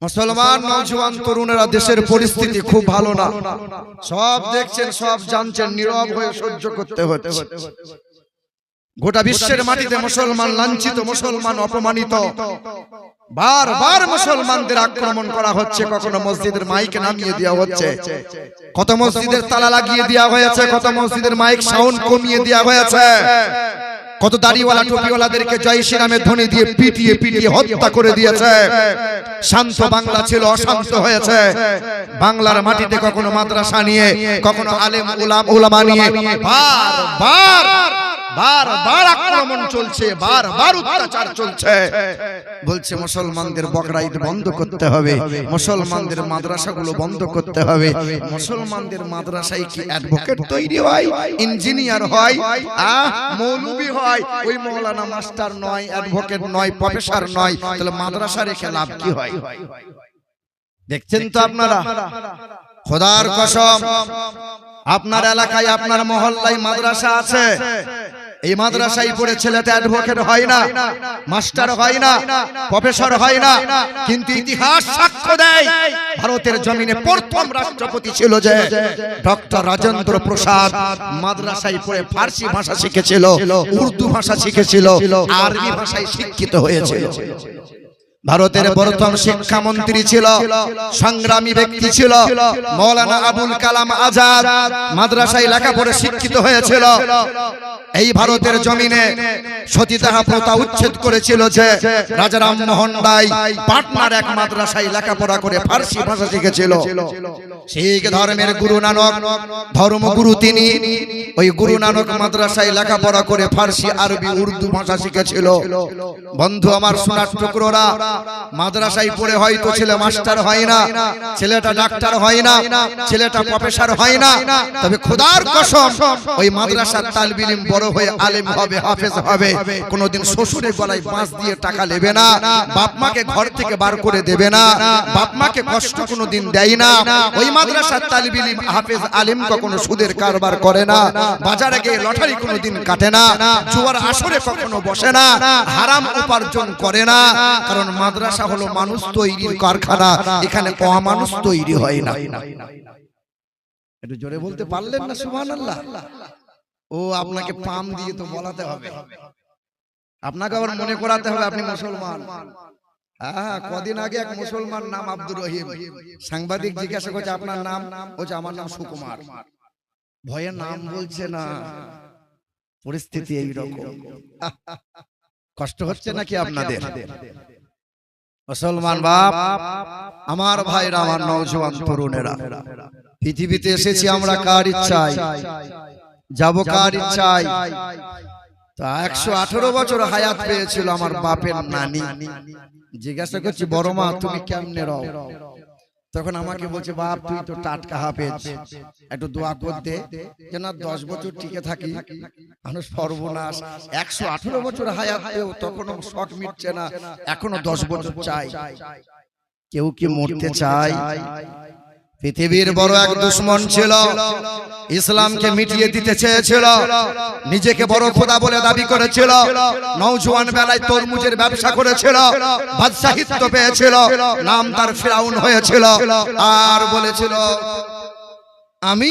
মুসলমান নওজোয়ান তরুণেরা দেশের পরিস্থিতি খুব ভালো না। সব দেখছেন, সব জানছেন, নীরব হয়ে সহ্য করতে হচ্ছে। গোটা বিশ্বের মাটিতে মুসলমান লাঞ্ছিত, মুসলমান অপমানিত। বারবার মুসলমানদের আক্রমণ করা হচ্ছে। কখনো মসজিদের মাইক নামিয়ে দেওয়া হচ্ছে, কত মসজিদের তালা লাগিয়ে দেওয়া হয়েছে, কত মসজিদের মাইক সাউন্ড কমিয়ে দেওয়া হয়েছে, কত দাড়িওয়ালা টুপিওয়ালাদেরকে জয় শ্রীরামের ধ্বনি দিয়ে পিটিয়ে পিটিয়ে হত্যা করে দিয়েছে। শান্ত বাংলা ছিল, অশান্ত হয়েছে। বাংলার মাটিতে কখনো মাদ্রাসা নিয়ে, কখনো আলেম উলামা নিয়ে বারবার আক্রমণ চলছে, বারবার অত্যাচার চলছে। বলছে মুসলমানদের বকরা ঈদ বন্ধ করতে হবে, মুসলমানদের মাদ্রাসাগুলো বন্ধ করতে হবে। মুসলমানদের মাদ্রাসায় কি অ্যাডভোকেট তৈরি হয়, ইঞ্জিনিয়ার হয়, মৌলবি হয়? ওই মৌলানা মাস্টার নয়, অ্যাডভোকেট নয়, প্রফেসর নয়, তাহলে মাদ্রাসা রেখে লাভ কি হয়? দেখছেন তো আপনারা। খোদার কসম, আপনার এলাকায়, আপনার মহল্লায় মাদ্রাসা আছে। এই মাদ্রাসায় পড়ে ছেলেটা অ্যাডভোকেট হয় না, মাস্টার হয় না, প্রফেসর হয় না, কিন্তু ইতিহাস সাক্ষ্য দেয় ভারতের জমিনে প্রথম রাষ্ট্রপতি ছিল যে ডক্টর রাজেন্দ্র প্রসাদ। মাদ্রাসায় পড়ে ফার্সি ভাষা শিখেছিল, উর্দু ভাষা শিখেছিল, আরবি ভাষায় শিক্ষিত হয়েছিল। ভারতের প্রথম শিক্ষামন্ত্রী ছিল, সংগ্রামী ব্যক্তি ছিল মৌলানা আবুল কালাম আজাদ। মাদ্রাসায় লেখাপড়ে শিক্ষিত হয়েছিল। এই ভারতের জমিনে সতীদাহ প্রথা উচ্ছেদ করেছিল যে রাজা রামমোহন রায় পাটনার এক মাদ্রাসায় লেখাপড়া করে ফার্সি ভাষা শিখেছিল। শিখ ধর্মের গুরু নানক, ধর্মগুরু তিনি, ওই গুরু নানক মাদ্রাসায় লেখাপড়া করে ফার্সি, আরবি, উর্দু ভাষা শিখেছিল। বন্ধু আমার, সোনার টুকরোরা, মাদ্রাসায় পড়ে হয়তো ছেলে মাস্টার হয় না, ছেলেটা ডাক্তার হয় না, ছেলেটা প্রফেসর হয় না, তবে খোদার কসম ওই মাদ্রাসার তালবে ইলম বড় হয়ে আলেম হবে, হাফেজ হবে। কোনোদিন শ্বশুরের গলায় বাঁশ দিয়ে টাকা নেবে না, বাপ মাকে ঘর থেকে বার করে দেবে না, বাপ মাকে কষ্ট কোনোদিন দেয় না। ওই মাদ্রাসার তালবে ইলম, হাফেজ, আলেম কখনো সুদের কারবার করে না, বাজারে গিয়ে লটারি কোনোদিন কাটে না, জুয়ার আসরে কখনো বসে না, হারাম উপার্জন করে না। কারণ মাদ্রাসা হলো মানুষ তৈরির কারখানা, এখানে অমানুষ তৈরি হয় না। একটু জোরে বলতে পারলেন না সুবহানাল্লাহ? ও আপনাকে পাম দিয়ে তো বলাতে হবে, আপনাকে আবার মনে করাতে হবে আপনি মুসলমান। হ্যাঁ, কদিন আগে এক মুসলমান নাম আব্দুর রহিম, সাংবাদিক জিজ্ঞাসা করছে আপনার নাম, বলছে আমার নাম সুকুমার। ভয়ে নাম বলছে না, পরিস্থিতি এইরকম। কষ্ট হচ্ছে নাকি আপনাদের? মুসলমান বাপ, আমার ভাইরা, আমার নওজোয়ান তরুণেরা, পৃথিবীতে এসেছি আমরা কার ইচ্ছায়, যাব কার ইচ্ছায়। তা 118 বছর হায়াত পেয়েছিল আমার বাপের নানি। জিজ্ঞাসা করছি বড় মা তুমি কেমনে রও? তখন আমাকে বলছে বাপ তুই তো টাটকা হাফেজ, একটু দোয়া করতে যে না 10 বছর টিকে থাকি। মানুষ সর্বনাশ, 118 বছর হায়াত পেয়েও তখনও শখ মিটছে না, এখনো 10 বছর চাই। কেউ কি মরতে চায়? পৃথিবীর বড় এক দুশমন ছিল, ইসলামকে মিটিয়ে দিতে চেয়েছিল, নিজেকে বড় খোদা বলে দাবি করেছিল, নওজোয়ান বেলায় তরমুজের ব্যবসা করেছিল, বাদশাহিত্ব পেয়েছিল, নাম তার ফিরাউন হয়েছিল, আর বলেছিল আমি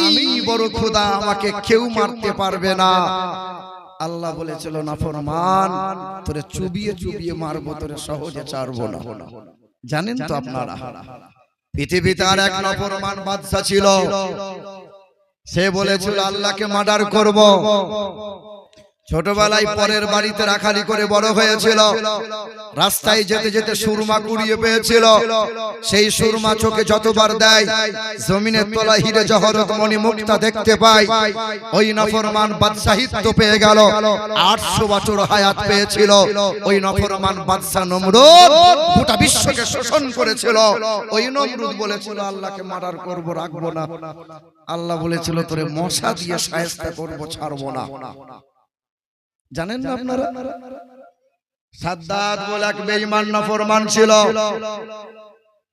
বড় খোদা, আমাকে কেউ মারতে পারবে না। আল্লাহ বলেছিল নাফরমান, তোরে চুবিয়ে চুবিয়ে মারবো, তোরে সহজে ছাড়বো না। জানেন তো আপনারা, পৃথিবীতে আর এক নাফরমান বাদশা ছিল, সে বলেছিল আল্লাহকে মার্ডার করব। ছোটবেলায় পরের বাড়িতে রাখালি করে বড় হয়েছিল, রাস্তায় যেতে যেতে সুরমা কুড়িয়ে পেয়েছিল। সেই সুরমা চোখে যতবার দেয় জমিনের তলায় হিরে জহরত মণি মুক্তা দেখতে পায়। ওই নাফরমান বাদশাহিত্ব পেয়ে গেল, 800 বছর হায়াত পেয়েছিল। ওই নাফরমান বাদশা নমরুদ গোটা বিশ্বকে শোষণ করেছিল। ওই নমরুদ বলেছিল আল্লাহকে মার্ডার করব, রাখবো না। আল্লাহ বলেছিল তোরে মশা দিয়ে শায়েস্তা করব, ছাড়বো না। জানেন না আপনারা, সাদ্দাত বলে এক বেঈমান নাফরমান ছিল,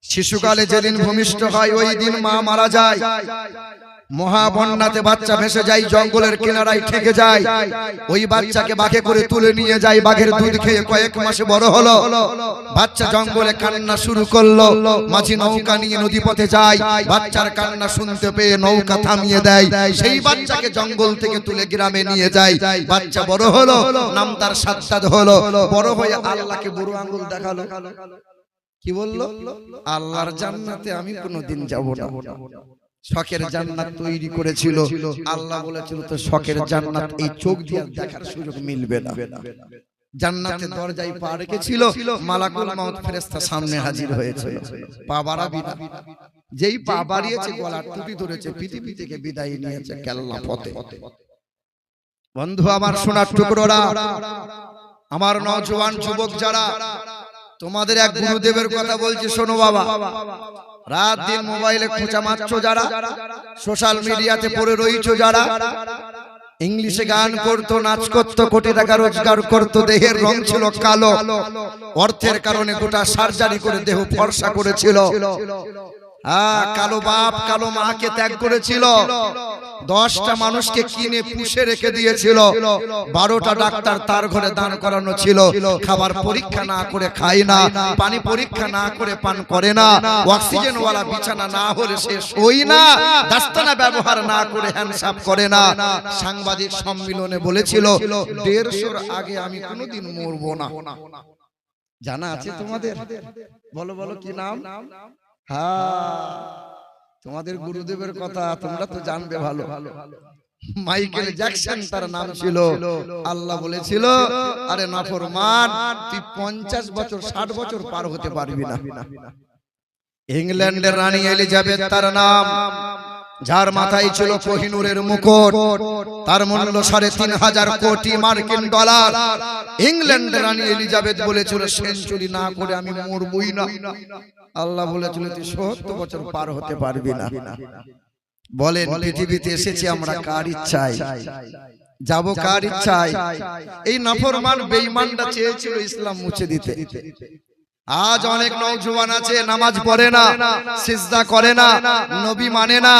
শিশুকালে যেদিন ভূমিষ্ঠ হয় ওই দিন মা মারা যায়, মহাবন্যাতে বাচ্চা ভেসে যায়, জঙ্গলের কিনারায় ঠেকে যায়। ওই বাচ্চাকে বাঘে করে তুলে নিয়ে যায়, বাঘের দুধ খেয়ে কয়েক মাসে বড় হলো। বাচ্চা জঙ্গলে কান্না শুরু করলো, মাঝি নৌকা নিয়ে নদীপথে যায়, বাচ্চার কান্না শুনতে পেয়ে নৌকা থামিয়ে দেয়, সেই বাচ্চাকে জঙ্গল থেকে তুলে গ্রামে নিয়ে যায়। বাচ্চা বড় হলো, নাম তার সাজ্জাদ হলো। বড় হয়ে আল্লাহকে বুড়ো আঙ্গুল দেখালো, কি বললো? আল্লাহর জান্নাতে আমি কোনোদিন যাব না। শখের জান্নাত তৈরি করেছিল, আল্লাহ বলেছিল তো শখের জান্নাত এই চোখ দিয়ে দেখার সুযোগ মিলবে না। জান্নাতের দরজায় পা রেখেছিল, মালাকুল মউত ফেরেশতা সামনে হাজির হয়েছিল, পা বাড়াবি না। যেই পা বাড়িয়েছে গলার টুপি ধরেছে, পৃথিবী থেকে বিদায় নিয়েছে কেল্লা পথে। বন্ধু আমার, সোনার টুকরোরা, আমার নওজোয়ান যুবক যারা, তোমাদের এক গুরুদেবের কথা বলছি, শোনো বাবা। রাত দিন মোবাইলে খোঁচা মারছো যারা, সোশ্যাল মিডিয়াতে পড়ে রইছো যারা, ইংলিশে গান করতো, নাচ করতো, কোটি টাকা রোজগার করতো, দেহের রং ছিল কালো, অর্থের কারণে গোটা সার্জারি করে দেহ ফর্সা করেছিল। কালো বাপ কালো মাকে ত্যাগ করেছিল, 10টা মানুষকে কিনে পুষে রেখে দিয়েছিল, 12টা ডাক্তার তার ঘরে দান করানো ছিল। খাবার পরীক্ষা না করে খায় না, পানি পরীক্ষা না করে পান করে না, অক্সিজেন ওয়ালা বিছানা না হলে সে শোয় না, দাস্তানা ব্যবহার না করে হ্যান্ডসাপ করে না। সাংবাদিক সম্মেলনে বলেছিল 150-র আগে আমি কোনোদিন মরবো না। জানা আছে তোমাদের? বলো বলো, কি নাম? তোমাদের গুরুদেবের কথা তোমরা তো জানবে ভালো। মাইকেল জ্যাকসন তার নাম ছিল। আল্লাহ বলেছিল, আরে নাফরমান, তুই 50 বছর 60 বছর পার হতে পারবি না। ইংল্যান্ডের রানী এলিজাবেথ তার নাম, যার মাথায় ছিল কোহিনূরের মুকুট, তার মূল্য 3.5 কোটি মার্কিন ডলার। ইংল্যান্ডের রানী এলিজাবেথ বলেছিল, সেঞ্চুরি না করে আমি মরবই না। আল্লাহ বলেছিল, তুই 70 বছর পার হতে পারবি না। বলেন, পৃথিবীতে এসেছি আমরা কার ইচ্ছায়? যাব কার ইচ্ছায়? এই নাফরমান বেঈমানটা চেয়েছিল ইসলাম মুছে দিতে। আজ অনেক নওজোয়ান আছে, নামাজ পড়ে না, সিজদা করে না, নবী মানে না,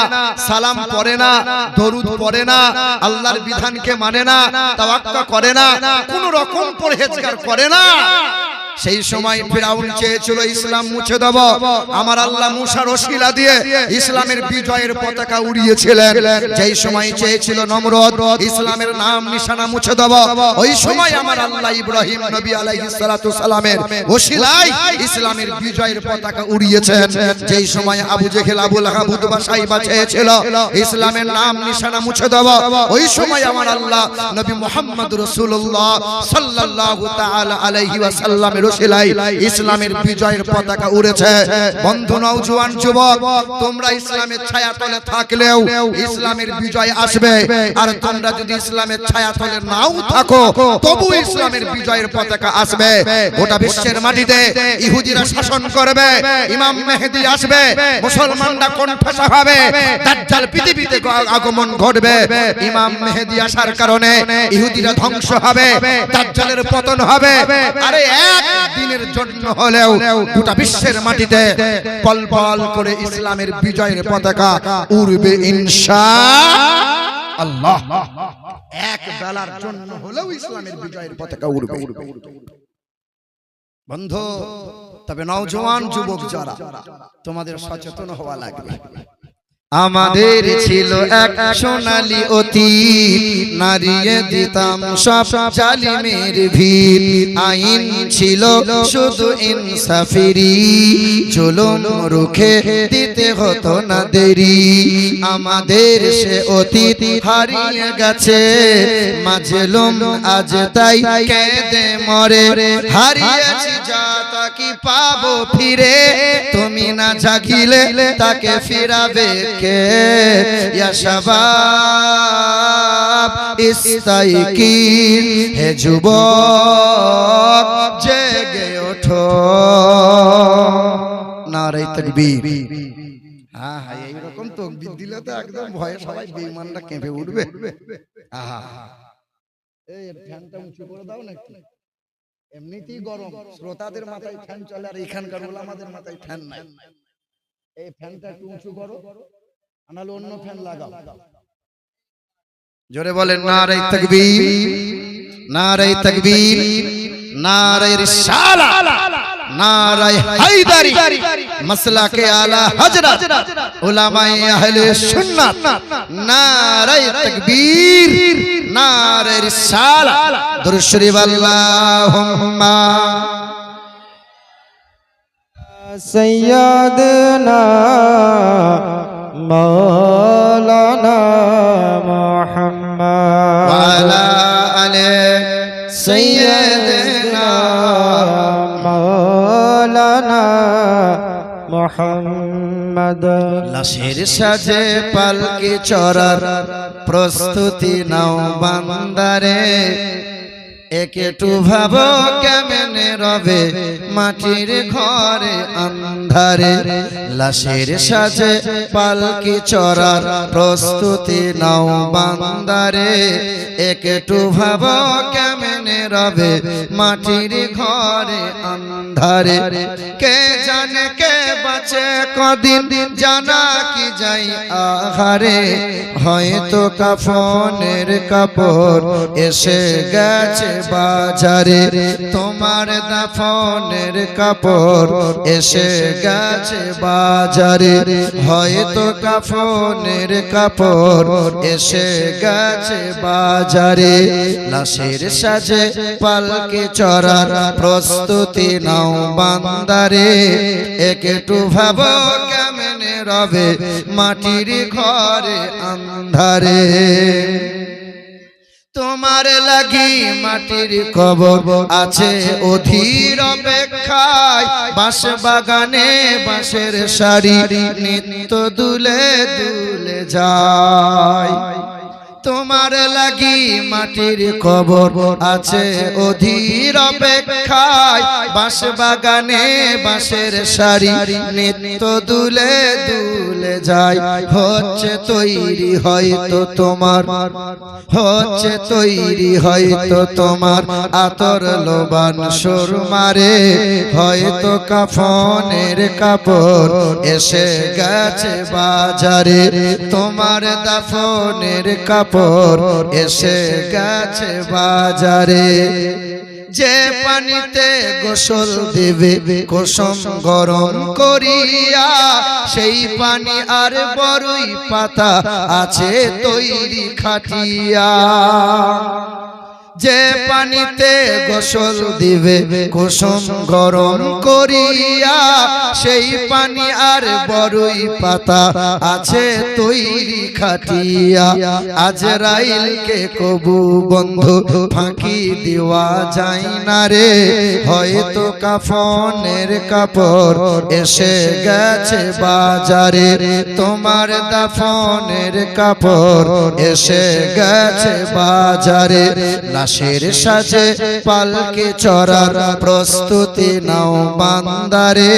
সালাম পড়ে না, দরুদ পড়ে না, আল্লাহর বিধানকে মানে না, তাওয়াক্কুল করে না, কোন রকম পরহেজগার করে না। সেই সময় ফিরাউন চেয়েছিল ইসলাম মুছে দেব, আমার আল্লাহ মুসার ওসিলা দিয়ে ইসলামের বিজয়ের পতাকা উড়িয়েছিলেন। যেই সময় চেয়েছিল নমরুদ ইসলামের নাম নিশানা মুছে দেব, ওই সময় আমার আল্লাহ ইব্রাহিম নবী আলাইহিস সালাতু সালামের ওসিলায় ইসলামের বিজয়ের পতাকা উড়িয়েছেন। যেই সময় আবু জেহেল আবু লাহাব উতবা সাইবা চেয়েছিল ইসলামের নাম নিশানা মুছে দেব, ওই সময় আমার আল্লাহ নবী মুহাম্মদ রাসূলুল্লাহ সাল্লাল্লাহু তাআলা আলাইহি ওয়াসাল্লামের ইসলামের বিজয়ের পতাকা উড়েছে। বন্ধু নওজোয়ান যুবক, তোমরা ইসলামের ছায়াতলে থাকলেও ইসলামের বিজয় আসবে, আর তোমরা যদি ইসলামের ছায়াতলে নাও থাকো তবু ইসলামের বিজয়ের পতাকা আসবে। গোটা বিশ্বের মাটিতে ইহুদিরা শাসন করবে, ইমাম মেহেদী আসবে, মুসলমানরা কণ্ঠস্বর হবে, দাজ্জাল পৃথিবীতে আগমন ঘটবে। ইমাম মেহেদী আসার কারণে ইহুদিরা ধ্বংস হবে, দাজ্জালের পতন হবে। আরে এক দিনের জন্য হলেও গোটা বিশ্বের মাটিতে পলপল করে ইসলামের বিজয়ের পতাকা উড়বে ইনশাআল্লাহ। এক বেলার জন্য হলেও ইসলামের বিজয়ের পতাকা উড়বে। বন্ধু, তবে নওজোয়ান যুবক যারা, তোমাদের সচেতন হওয়া লাগবে। আমাদের ছিল এক সোনালী অতীত, নারিয়ে দিতাম সব জালিমের ভিড়। আইন ছিল শুধু ইনসাফেরই, জুলুম রুখে দিতে হতো না দেরি। আমাদের সে অতীত হারিয়ে গেছে, মাজলুম আজ তাই কেঁদে মরে। হারিয়েছি যা তা কি পাবো ফিরে, তুমি না জাগিলে তাকে ফিরাবে কে? ইয়া শাবাব ইস্তাইকিন, হে যুবক জেগে ওঠো। নারে তাকবীর। হ্যাঁ হ্যাঁ, এইরকম তাকবীর দিলে তো একদম ভয়ে সবাই বেঈমানরা কেঁপে উঠবে। আহা, এই ফ্যানটা উঁচু করে দাও নাকি? এমনিতেই গরম, শ্রোতাদের মাথায় ফ্যান চলে আর এখানকার ওলামাদের মাথায় ফ্যান নাই। এই ফ্যানটা একটু উঁচু করো, আনালে অন্য ফ্যান লাগাও। জোরে বলেন নারে তাকবীর, নারে তাকবীর, নারে রিসালা, নারে হায়দারি, মাসলাকে আলা হযরত উলামায়ে আহলে সুন্নাত, নারে তাকবীর, নারে রিসালা, দুরূদ শরীফ আল্লাহুম্মা سيدنا مولانا محمد وعلى آل سيدنا مولانا محمد লাশের সাজে পালকি চড়ার প্রস্তুতি নাও বান্দারে, একটু ভাবো কেমনে রবে মাটির ঘরে আন্ধারে। লাশের সাজে পালকি চড়ার প্রস্তুতি নাও বান্দারে, একটু ভাবো কেমনে রবে মাটির ঘরে আন্ধারে। কে জানে কে বাঁচে কদিন জানা কি যাই আহারে, হয়তো কাফনের কাপড় এসে গেছে বাজারে, তোমার দাফনের কাপড় এসে গেছে বাজারে, হয়তো কাফনের কাপড় এসে গেছে বাজারে। লাশের সাজে পালকি চড়ার প্রস্তুতি নাও বান্দারে, একটু ভাবো কেমনে রবে মাটির ঘরে আন্ধারে। তোমার লাগি মাটির কবর আছে অধীর অপেক্ষায়, বাঁশ বাগানে বাঁশের সারি নিত্য দুলে দুলে যায়। তোমার লাগি মাটির কবর আছে অধীর অপেক্ষায়, বাঁশ বাগানে বাঁশের সারি নিত্য দুলে দুলে যায়। হচ্ছে তৈরি হয়তো তোমার, হচ্ছে তৈরি হয়তো তোমার আতর লোবান সুরমারে, হয়তো কাফনের কাপড় এসে গেছে বাজারে, তোমার দাফনের কাপড় এসে গেছে বাজারে। যে পানিতে গোসল দেবে কুসুম গরম করিয়া, সেই পানি আর বড়ই পাতা আছে তৈরি খাটিয়া। যে পানিতে গোসল দিবে কুসুম গরম করিয়া, সেই পানি আর বড়ই পাতা আছে তৈরি খাটিয়া। আজরাইলকে কবু বন্ধু ফাঁকি দেওয়া যায় না রে, হয়তো কাফনের কাপড় এসে গেছে বাজারে, তোমার দাফনের কাপড় এসে গেছে বাজারে। লাশের সাজে পালকি চড়ার প্রস্তুতি নাও বান্দারে,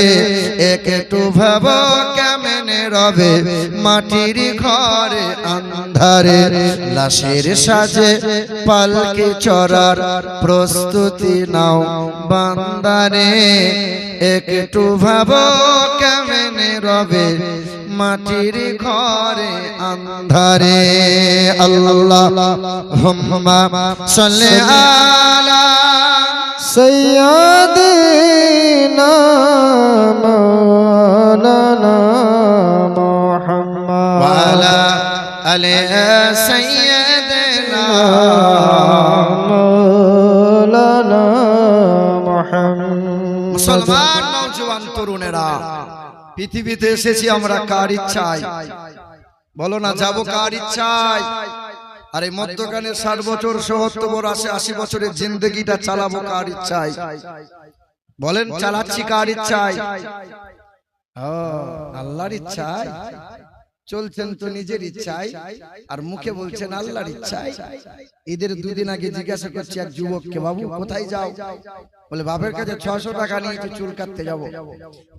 একটু ভাবো কেমনে রবে মাটির ঘরে আন্ধারে। লাশের সাজে পালকি চড়ার প্রস্তুতি নাও বান্দারে, একটু ভাবো কেমনে রবে মাটির ঘরে আন্ধারে। আল্লাহুম্মা সাল্লি আলা سيدنا مولانا محمد وعلى آل سيدنا مولانا محمد। মুসলমান নওজোয়ান তরুণেরা, পৃথিবীতে এসেছি আমরা কার ইচ্ছায়? বলো না, যাবো কার ইচ্ছায়? আর এই মধ্যখানে 60 বছর 70 বছর 80 বছরের জিন্দগিটা চালাবো কার ইচ্ছায়? বলেন, চালাচ্ছি কার ইচ্ছায়? আল্লাহর ইচ্ছায় চলছেন তো, নিজের ইচ্ছায়, আর মুখে বলছেন আল্লাহর ইচ্ছায়। ঈদের দুদিন আগে জিজ্ঞাসা করছি এক যুবককে, বাবু কোথায় যাও? বলে বাপের কাছে 600 টাকা নিয়ে চুল কাটতে যাবো।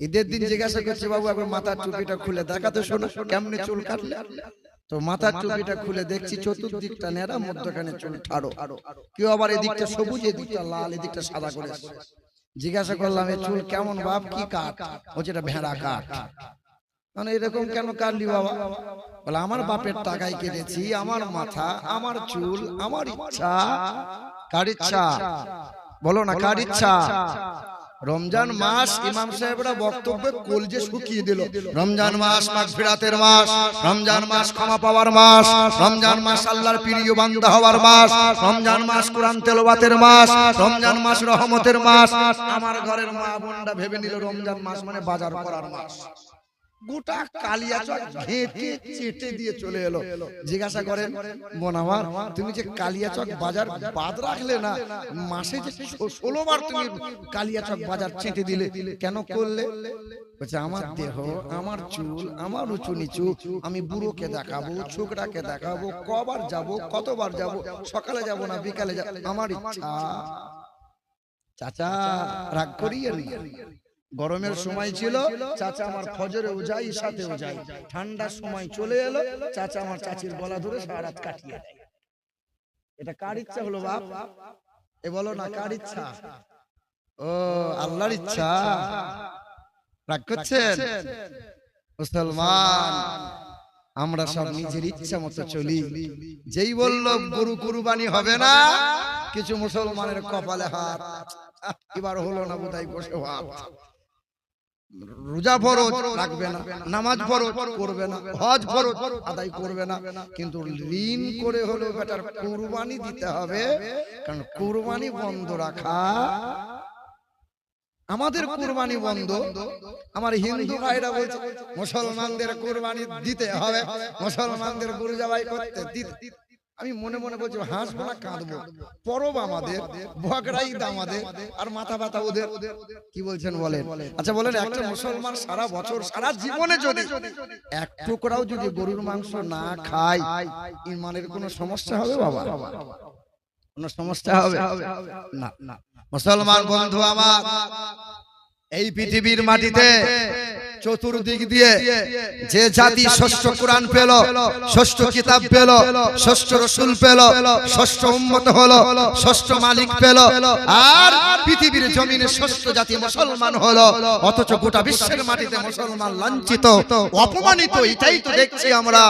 ঈদের দিন জিজ্ঞাসা করছি, বাবু একবার মাথার টুপিটা খুলে দেখাতে, শোনো কেমনে চুল কাটলে? তো মাথার টুপিটা খুলে দেখছি চতুর্দিকটা নেড়া, মধ্যখানে চুল ঠাড়ো, কেউ আবার এদিকটা সবুজ, এদিকটা লাল, এদিকটা সাদা করেছে। জিজ্ঞাসা করলাম এই চুল কেমন বাপ, কি কাঠ? বলছে এটা ভেড়া কাঠ। মানে এরকম কেন কাটলি বাবা? বলে আমার বাপের টাকায় কেটেছি, আমার মাথা, আমার চুল, আমার ইচ্ছা। কার ইচ্ছা? বলো না, কার ইচ্ছা? রমজান মাস ইমাম সাহেবরা বক্তব্যে কলজে শুকিয়ে দিল। রমজান মাস মাগফিরাতের মাস, রমজান মাস ক্ষমা পাওয়ার মাস, রমজান মাস আল্লাহর প্রিয় বান্দা হওয়ার মাস, রমজান মাস কোরআন তেলাওয়াতের মাস, রমজান মাস রহমতের মাস। আমার ঘরের মা বোনরা ভেবে নিল রমজান মাস মানে বাজার করার মাস। গোটা কালিয়াচক ঘেঁটে চেটে দিয়ে চলে এলো। জিজ্ঞাসা করেন বোন আমার, তুমি যে কালিয়াচক বাজার বাদ রাখলে না, মাসে যে 16 বার তুমি কালিয়াচক বাজার চেটে দিলে, কেন করলে? বলছে আমার দেহ, আমার চুল, আমার উঁচু নিচু, আমি বুড়োকে দেখাবো, ছোকরাকে দেখাবো, কবার যাব, কতবার যাব, সকালে যাব না বিকালে যাব, আমার ইচ্ছা। চাচা রাগ করিয়ে গরমের সময় ছিল, চাচা আমার ফজরেও যাই, ইশাতেও যাই। ঠান্ডার সময় চলে এলো, চাচা আমার চাচির গলা ধরে সারা রাত কাটিয়ে দেয়। এটা কার ইচ্ছা হলো বাপ? এ বলো না, কার ইচ্ছা? ও আল্লাহর ইচ্ছা। রাগ করছেন মুসলমান? আমরা সব নিজের ইচ্ছা মতো চলি। যেই বলল গরু কুরবানি হবে না, কিছু মুসলমানের কপালে হাত, এবার হলো না বোধহয়, বসে হাত। রোজা ফরজ রাখবে না, নামাজ ফরজ করবে না, হজ ফরজ আদায় করবে না, কিন্তু ঋণ করে হলো বেটার কুরবানি দিতে হবে। কারণ কুরবানি বন্ধ রাখা, আমাদের কুরবানি বন্ধ। আমার হিন্দু ভাইরা বলছে মুসলমানদের কুরবানি দিতে হবে, মুসলমানদের গরু জবাই করতে দিতে। আমি মনে মনে বলছি হাসবো না কাঁদবো? পরব আমাদের, বকরা ঈদ আমাদের, আর মাথা ব্যথা ওদের। কি বলছেন বলেন? আচ্ছা বলেন, একটা মুসলমান সারা বছর সারা জীবনে যদি এক টুকরাও যদি গরুর মাংস না খায়, ইমানের কোনো সমস্যা হবে বাবা? কোনো সমস্যা হবে না? না। মুসলমান বন্ধু আমার, এই পৃথিবীর মাটিতে চতুর্দিক দিয়ে যে জাতি ষষ্ঠ কোরআন পেল, ষষ্ঠ কিতাব পেল, ষষ্ঠ রসুল পেল, ষষ্ঠ উম্মত হলো, ষষ্ঠ মালিক পেল, আর পৃথিবীর জমিনে ষষ্ঠ জাতি মুসলমান হলো, অথচ গোটা বিশ্বের মাটিতে মুসলমান লাঞ্ছিত, অপমানিত। এটাই তো দেখছি আমরা।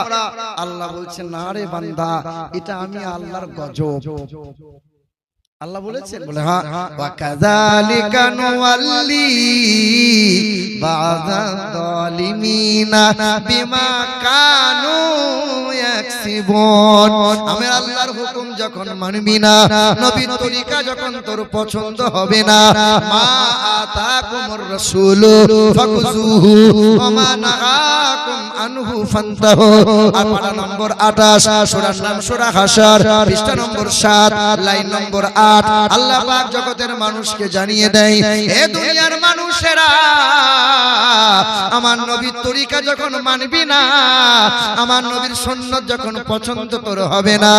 আল্লাহ বলছেন না রে বান্দা, এটা আমি আল্লাহর গজব। আল্লাহ বলেছেন, বলে হ্যাঁ, ওয়া কাযালিকা নুওয়াল্লি বাযাল যালিমিনা বিমা কানু ইয়াকসিবুন। আমি আল্লাহর হুকুম যখন মানবি না, নবীর তরিকা যখন তোর পছন্দ হবে না, মা আতাকুমুর রাসূলু ফাকুযুহু ওয়া মা নাহাকুম আনহু ফান্তাহু। আর পারা নম্বর 28, সূরার নাম সূরা হাশর, পৃষ্ঠা নম্বর 7, লাইন নম্বর 8। আল্লাহ পাক জগতের মানুষকে জানিয়ে দেয়, হে দুনিয়ার মানুষেরা, আমার নবীর তরিকা যখন মানবি না, আমার নবীর সুন্নাত যখন পছন্দ তোর হবে না,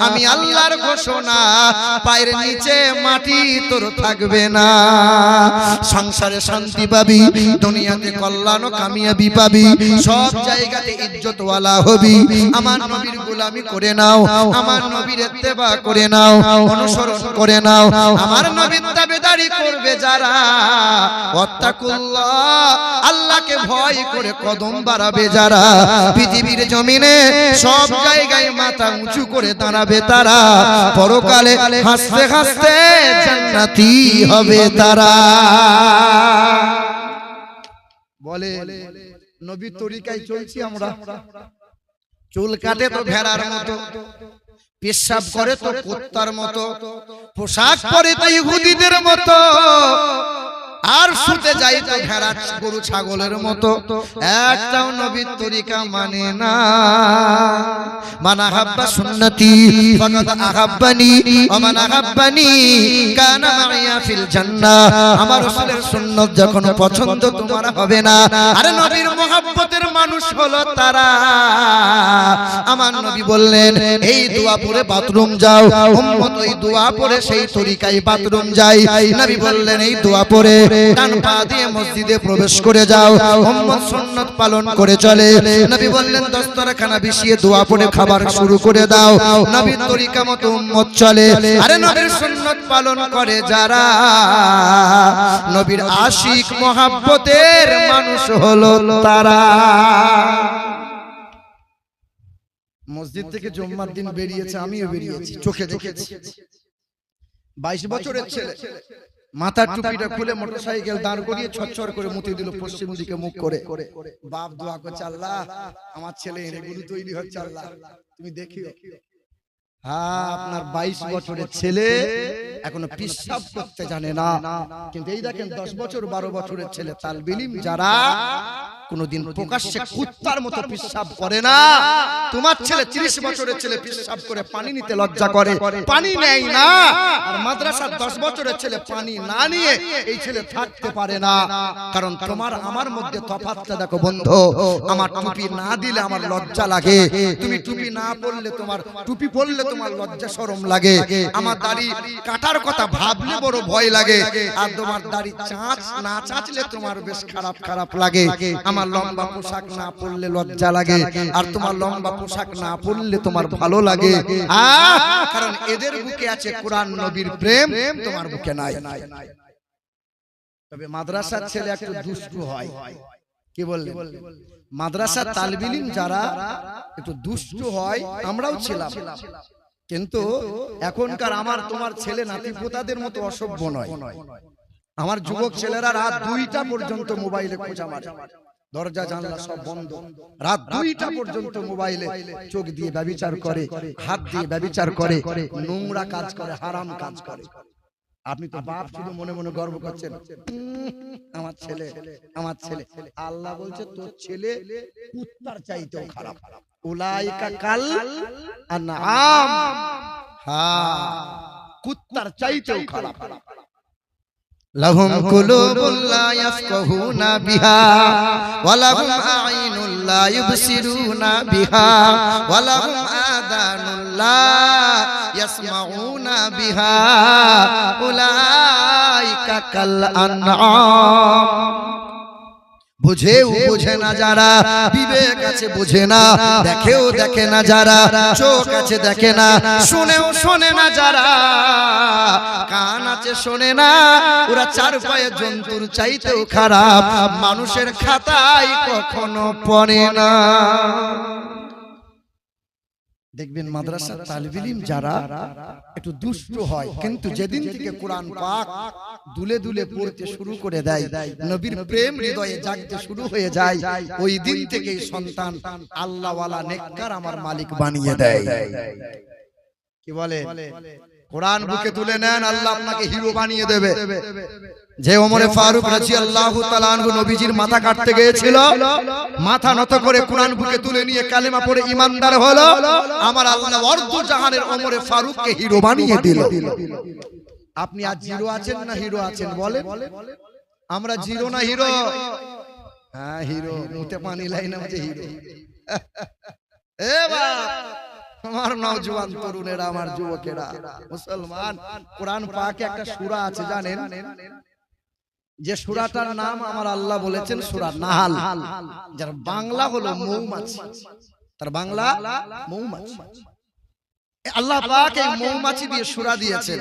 আমি আল্লাহর ঘোষণা, পায়ের নিচে মাটি তোর থাকবে না। সংসারে শান্তি পাবি, দুনিয়াতে কল্যাণ ও কামিয়াবি পাবি, সব জায়গাতে ইজ্জতওয়ালা হবি। আমার নবীর গোলামি করে নাও, আমার নবীর ইত্তেবা করে নাও, অনুসরণ করে নাও। আমার নবীর তাবেদারি করবে যারা, ওয়াত্তাকুল্লাহ, আল্লাহকে ভয় করে কদম বাড়াবে যারা, পৃথিবীর জমিনে সব জায়গায় মাথা উঁচু করে দাঁড়াবে তারা, পরকালে হাসতে হাসতে জান্নাতি হবে তারা। বলে নবীর তরিকায় চলছি আমরা। চুল কাটে তো ভেড়ার মতো, পেশাব করে তো কুত্তার মতো, পোশাক পরে তো ইহুদিদের মতো, আর শুতে যাই তো ভেড়া গরু ছাগলের মতো। একটাও নবীর তরিকা মানে না। মান আহাব্বা সুন্নতি ফাকাদ আহাব্বানি ওয়া মান আহাব্বানি কানা মাইয়া ফিল জান্নাহ। আমার রাসূলের সুন্নাত যখন পছন্দ তোমার হবে না, আরে নবীর মহব্বতের মানুষ হলো তারা। আমার নবী বললেন, এই দোয়া পড়ে বাথরুম যাও, উম্মত ওই দোয়া পড়ে সেই তরিকায় বাথরুম যায়। নবী বললেন, এই দোয়া পড়ে ডান পা দিয়ে মসজিদে প্রবেশ করে যাও, উম্মত সুন্নাত পালন করে চলে। নবী বললেন দস্তরখানা বিছিয়ে দোয়া পড়ে খাবার শুরু করে দাও। নবীর তরিকা মতো উম্মত চলে। আরে নবীর সুন্নাত পালন করে যারা, নবীর আশিক মহাব্বতের মানুষ হলো তারা। মসজিদ থেকে জুম্মার দিন বেরিয়েছে, আমিও বেরিয়েছি, চোখে দেখেছি। 22 বছরের ছেলে মাথার টুপিটা খুলে মোটরসাইকেল দাঁড় করিয়ে ছটছট করে মুতে দিল পশ্চিম দিকে মুখ করে। বাপ দোয়া করছে, আল্লাহ আমার ছেলে এগুলো তৈরি হচ্ছে, আল্লাহ তুমি দেখিও। হ্যাঁ, আপনার 22 বছরের ছেলে এখনো পিশাব করতে জানে না, কিন্তু এই দেখেন 10 বছর 12 বছরের ছেলে তালবিল ইলম যারা কোনদিন প্রকাশ্যে কুত্তার মতো পিশাব করে না। তোমার ছেলে 30 বছরের ছেলে পিশাব করে পানি নিতে লজ্জা করে, পানি নেয় না। আর মাদ্রাসার 10 বছরের ছেলে পানি না নিয়ে এই ছেলে থাকতে পারে না। কারণ তোমার আমার মধ্যে তফাৎটা দেখো বন্ধু। আমার টুপি না দিলে আমার লজ্জা লাগে, তুমি টুপি না পরলে তোমার টুপি পরলে তোমার লজ্জা শরম লাগে। আমার দাড়ি কাটার কথা ভাবলে বড় ভয় লাগে, আর তোমার দাড়ি না চাচলে তোমার বেশ খারাপ খারাপ লাগে। আমার লম্বা পোশাক না পরলে লজ্জা লাগে, আর তোমার লম্বা পোশাক না পরলে তোমার ভালো লাগে। কারণ এদের বুকে আছে কোরআন নবীর প্রেম, তোমার বুকে নাই। তবে মাদ্রাসার ছেলে একটু দুষ্টু হয়, কি বললেন? মাদ্রাসার তালবিল ইলম যারা একটু দুষ্টু হয়, আমরাও ছিলাম, কিন্তু এখনকার আমার তোমার ছেলে নাতি পোতাদের মতো অসভ্য নয়। আমার যুবক ছেলেরা রাত 2টা পর্যন্ত মোবাইলে খোঁজা মারে, দরজা জানলা সব বন্ধ, রাত 2টা পর্যন্ত মোবাইলে চোখ দিয়ে ব্যভিচার করে, হাত দিয়ে ব্যভিচার করে, নোংরা কাজ করে, হারাম কাজ করে। আপনি তো বাপ শুধু মনে মনে গর্ব করছেন, আমার ছেলে আমার ছেলে। আল্লাহ বলছে তোর ছেলে কুত্তার চাইতেও খারাপ। উলাইকা কাল আনআম, হ্যাঁ কুত্তার চাইতেও খারাপ। লাহুম কুলুবুল লা ইয়াফকাহুনা বিহা ওয়া লাহুম আ'ইনুল লা ইউবসিরুনা বিহা ওয়া লাহুম আযানুল লা ইয়াসমাউনা বিহা উলাইকা কাল আনআম। বুঝেও বুঝে না যারা, বিবেক আছে বুঝে না, দেখেও দেখে না যারা, চোখ আছে দেখে না, শুনেও শোনে না যারা, কান আছে শোনে না, ওরা 4 পায়ে জন্তুর চাইতেও খারাপ, মানুষের খাতায় কখনো পড়ে না। দেখবেন মাদ্রাসার তালিবিল ইলম যারা একটু দুষ্ট হয়, কিন্তু যেদিন থেকে কোরআন পাক দুলে দুলে পড়তে শুরু করে দেয়, নবীর প্রেম হৃদয়ে জাগতে শুরু হয়ে যায়, ওই দিন থেকেই সন্তান আল্লাহওয়ালা নেককার আমার মালিক বানিয়ে দেয়। কি বলে? কোরআন বুকে তুলে নেন, আল্লাহ আপনাকে হিরো বানিয়ে দেবে। যে ওমরে ফারুক রাদিয়াল্লাহু তাআলা আনহু নবীজির মাথা কাটতে গিয়েছিল, মাথা নত করে কোরআন বুকে তুলে নিয়ে কালেমা পড়ে ঈমানদার হলো, আমার আল্লাহ অর্ধ জাহানের ওমরে ফারুককে হিরো বানিয়ে দিল। আপনি আজ জিরো আছেন না হিরো আছেন বলেন? আমরা জিরো না হিরো? হ্যাঁ হিরো, মুতে পানি লাই না যে হিরো। এ বাপ, আমার নওজোয়ান তরুণেরা, আমার যুবকেরা, মুসলমান, কোরআন পাকে একটা সূরা আছে জানেন? যে সূরাটার নাম আমার আল্লাহ বলেছেন সূরা নাহাল, যার বাংলা হলো মৌমাছি। তার বাংলা মৌমাছি। আল্লাহ পাক এই মৌমাছি দিয়ে সূরা দিয়েছেন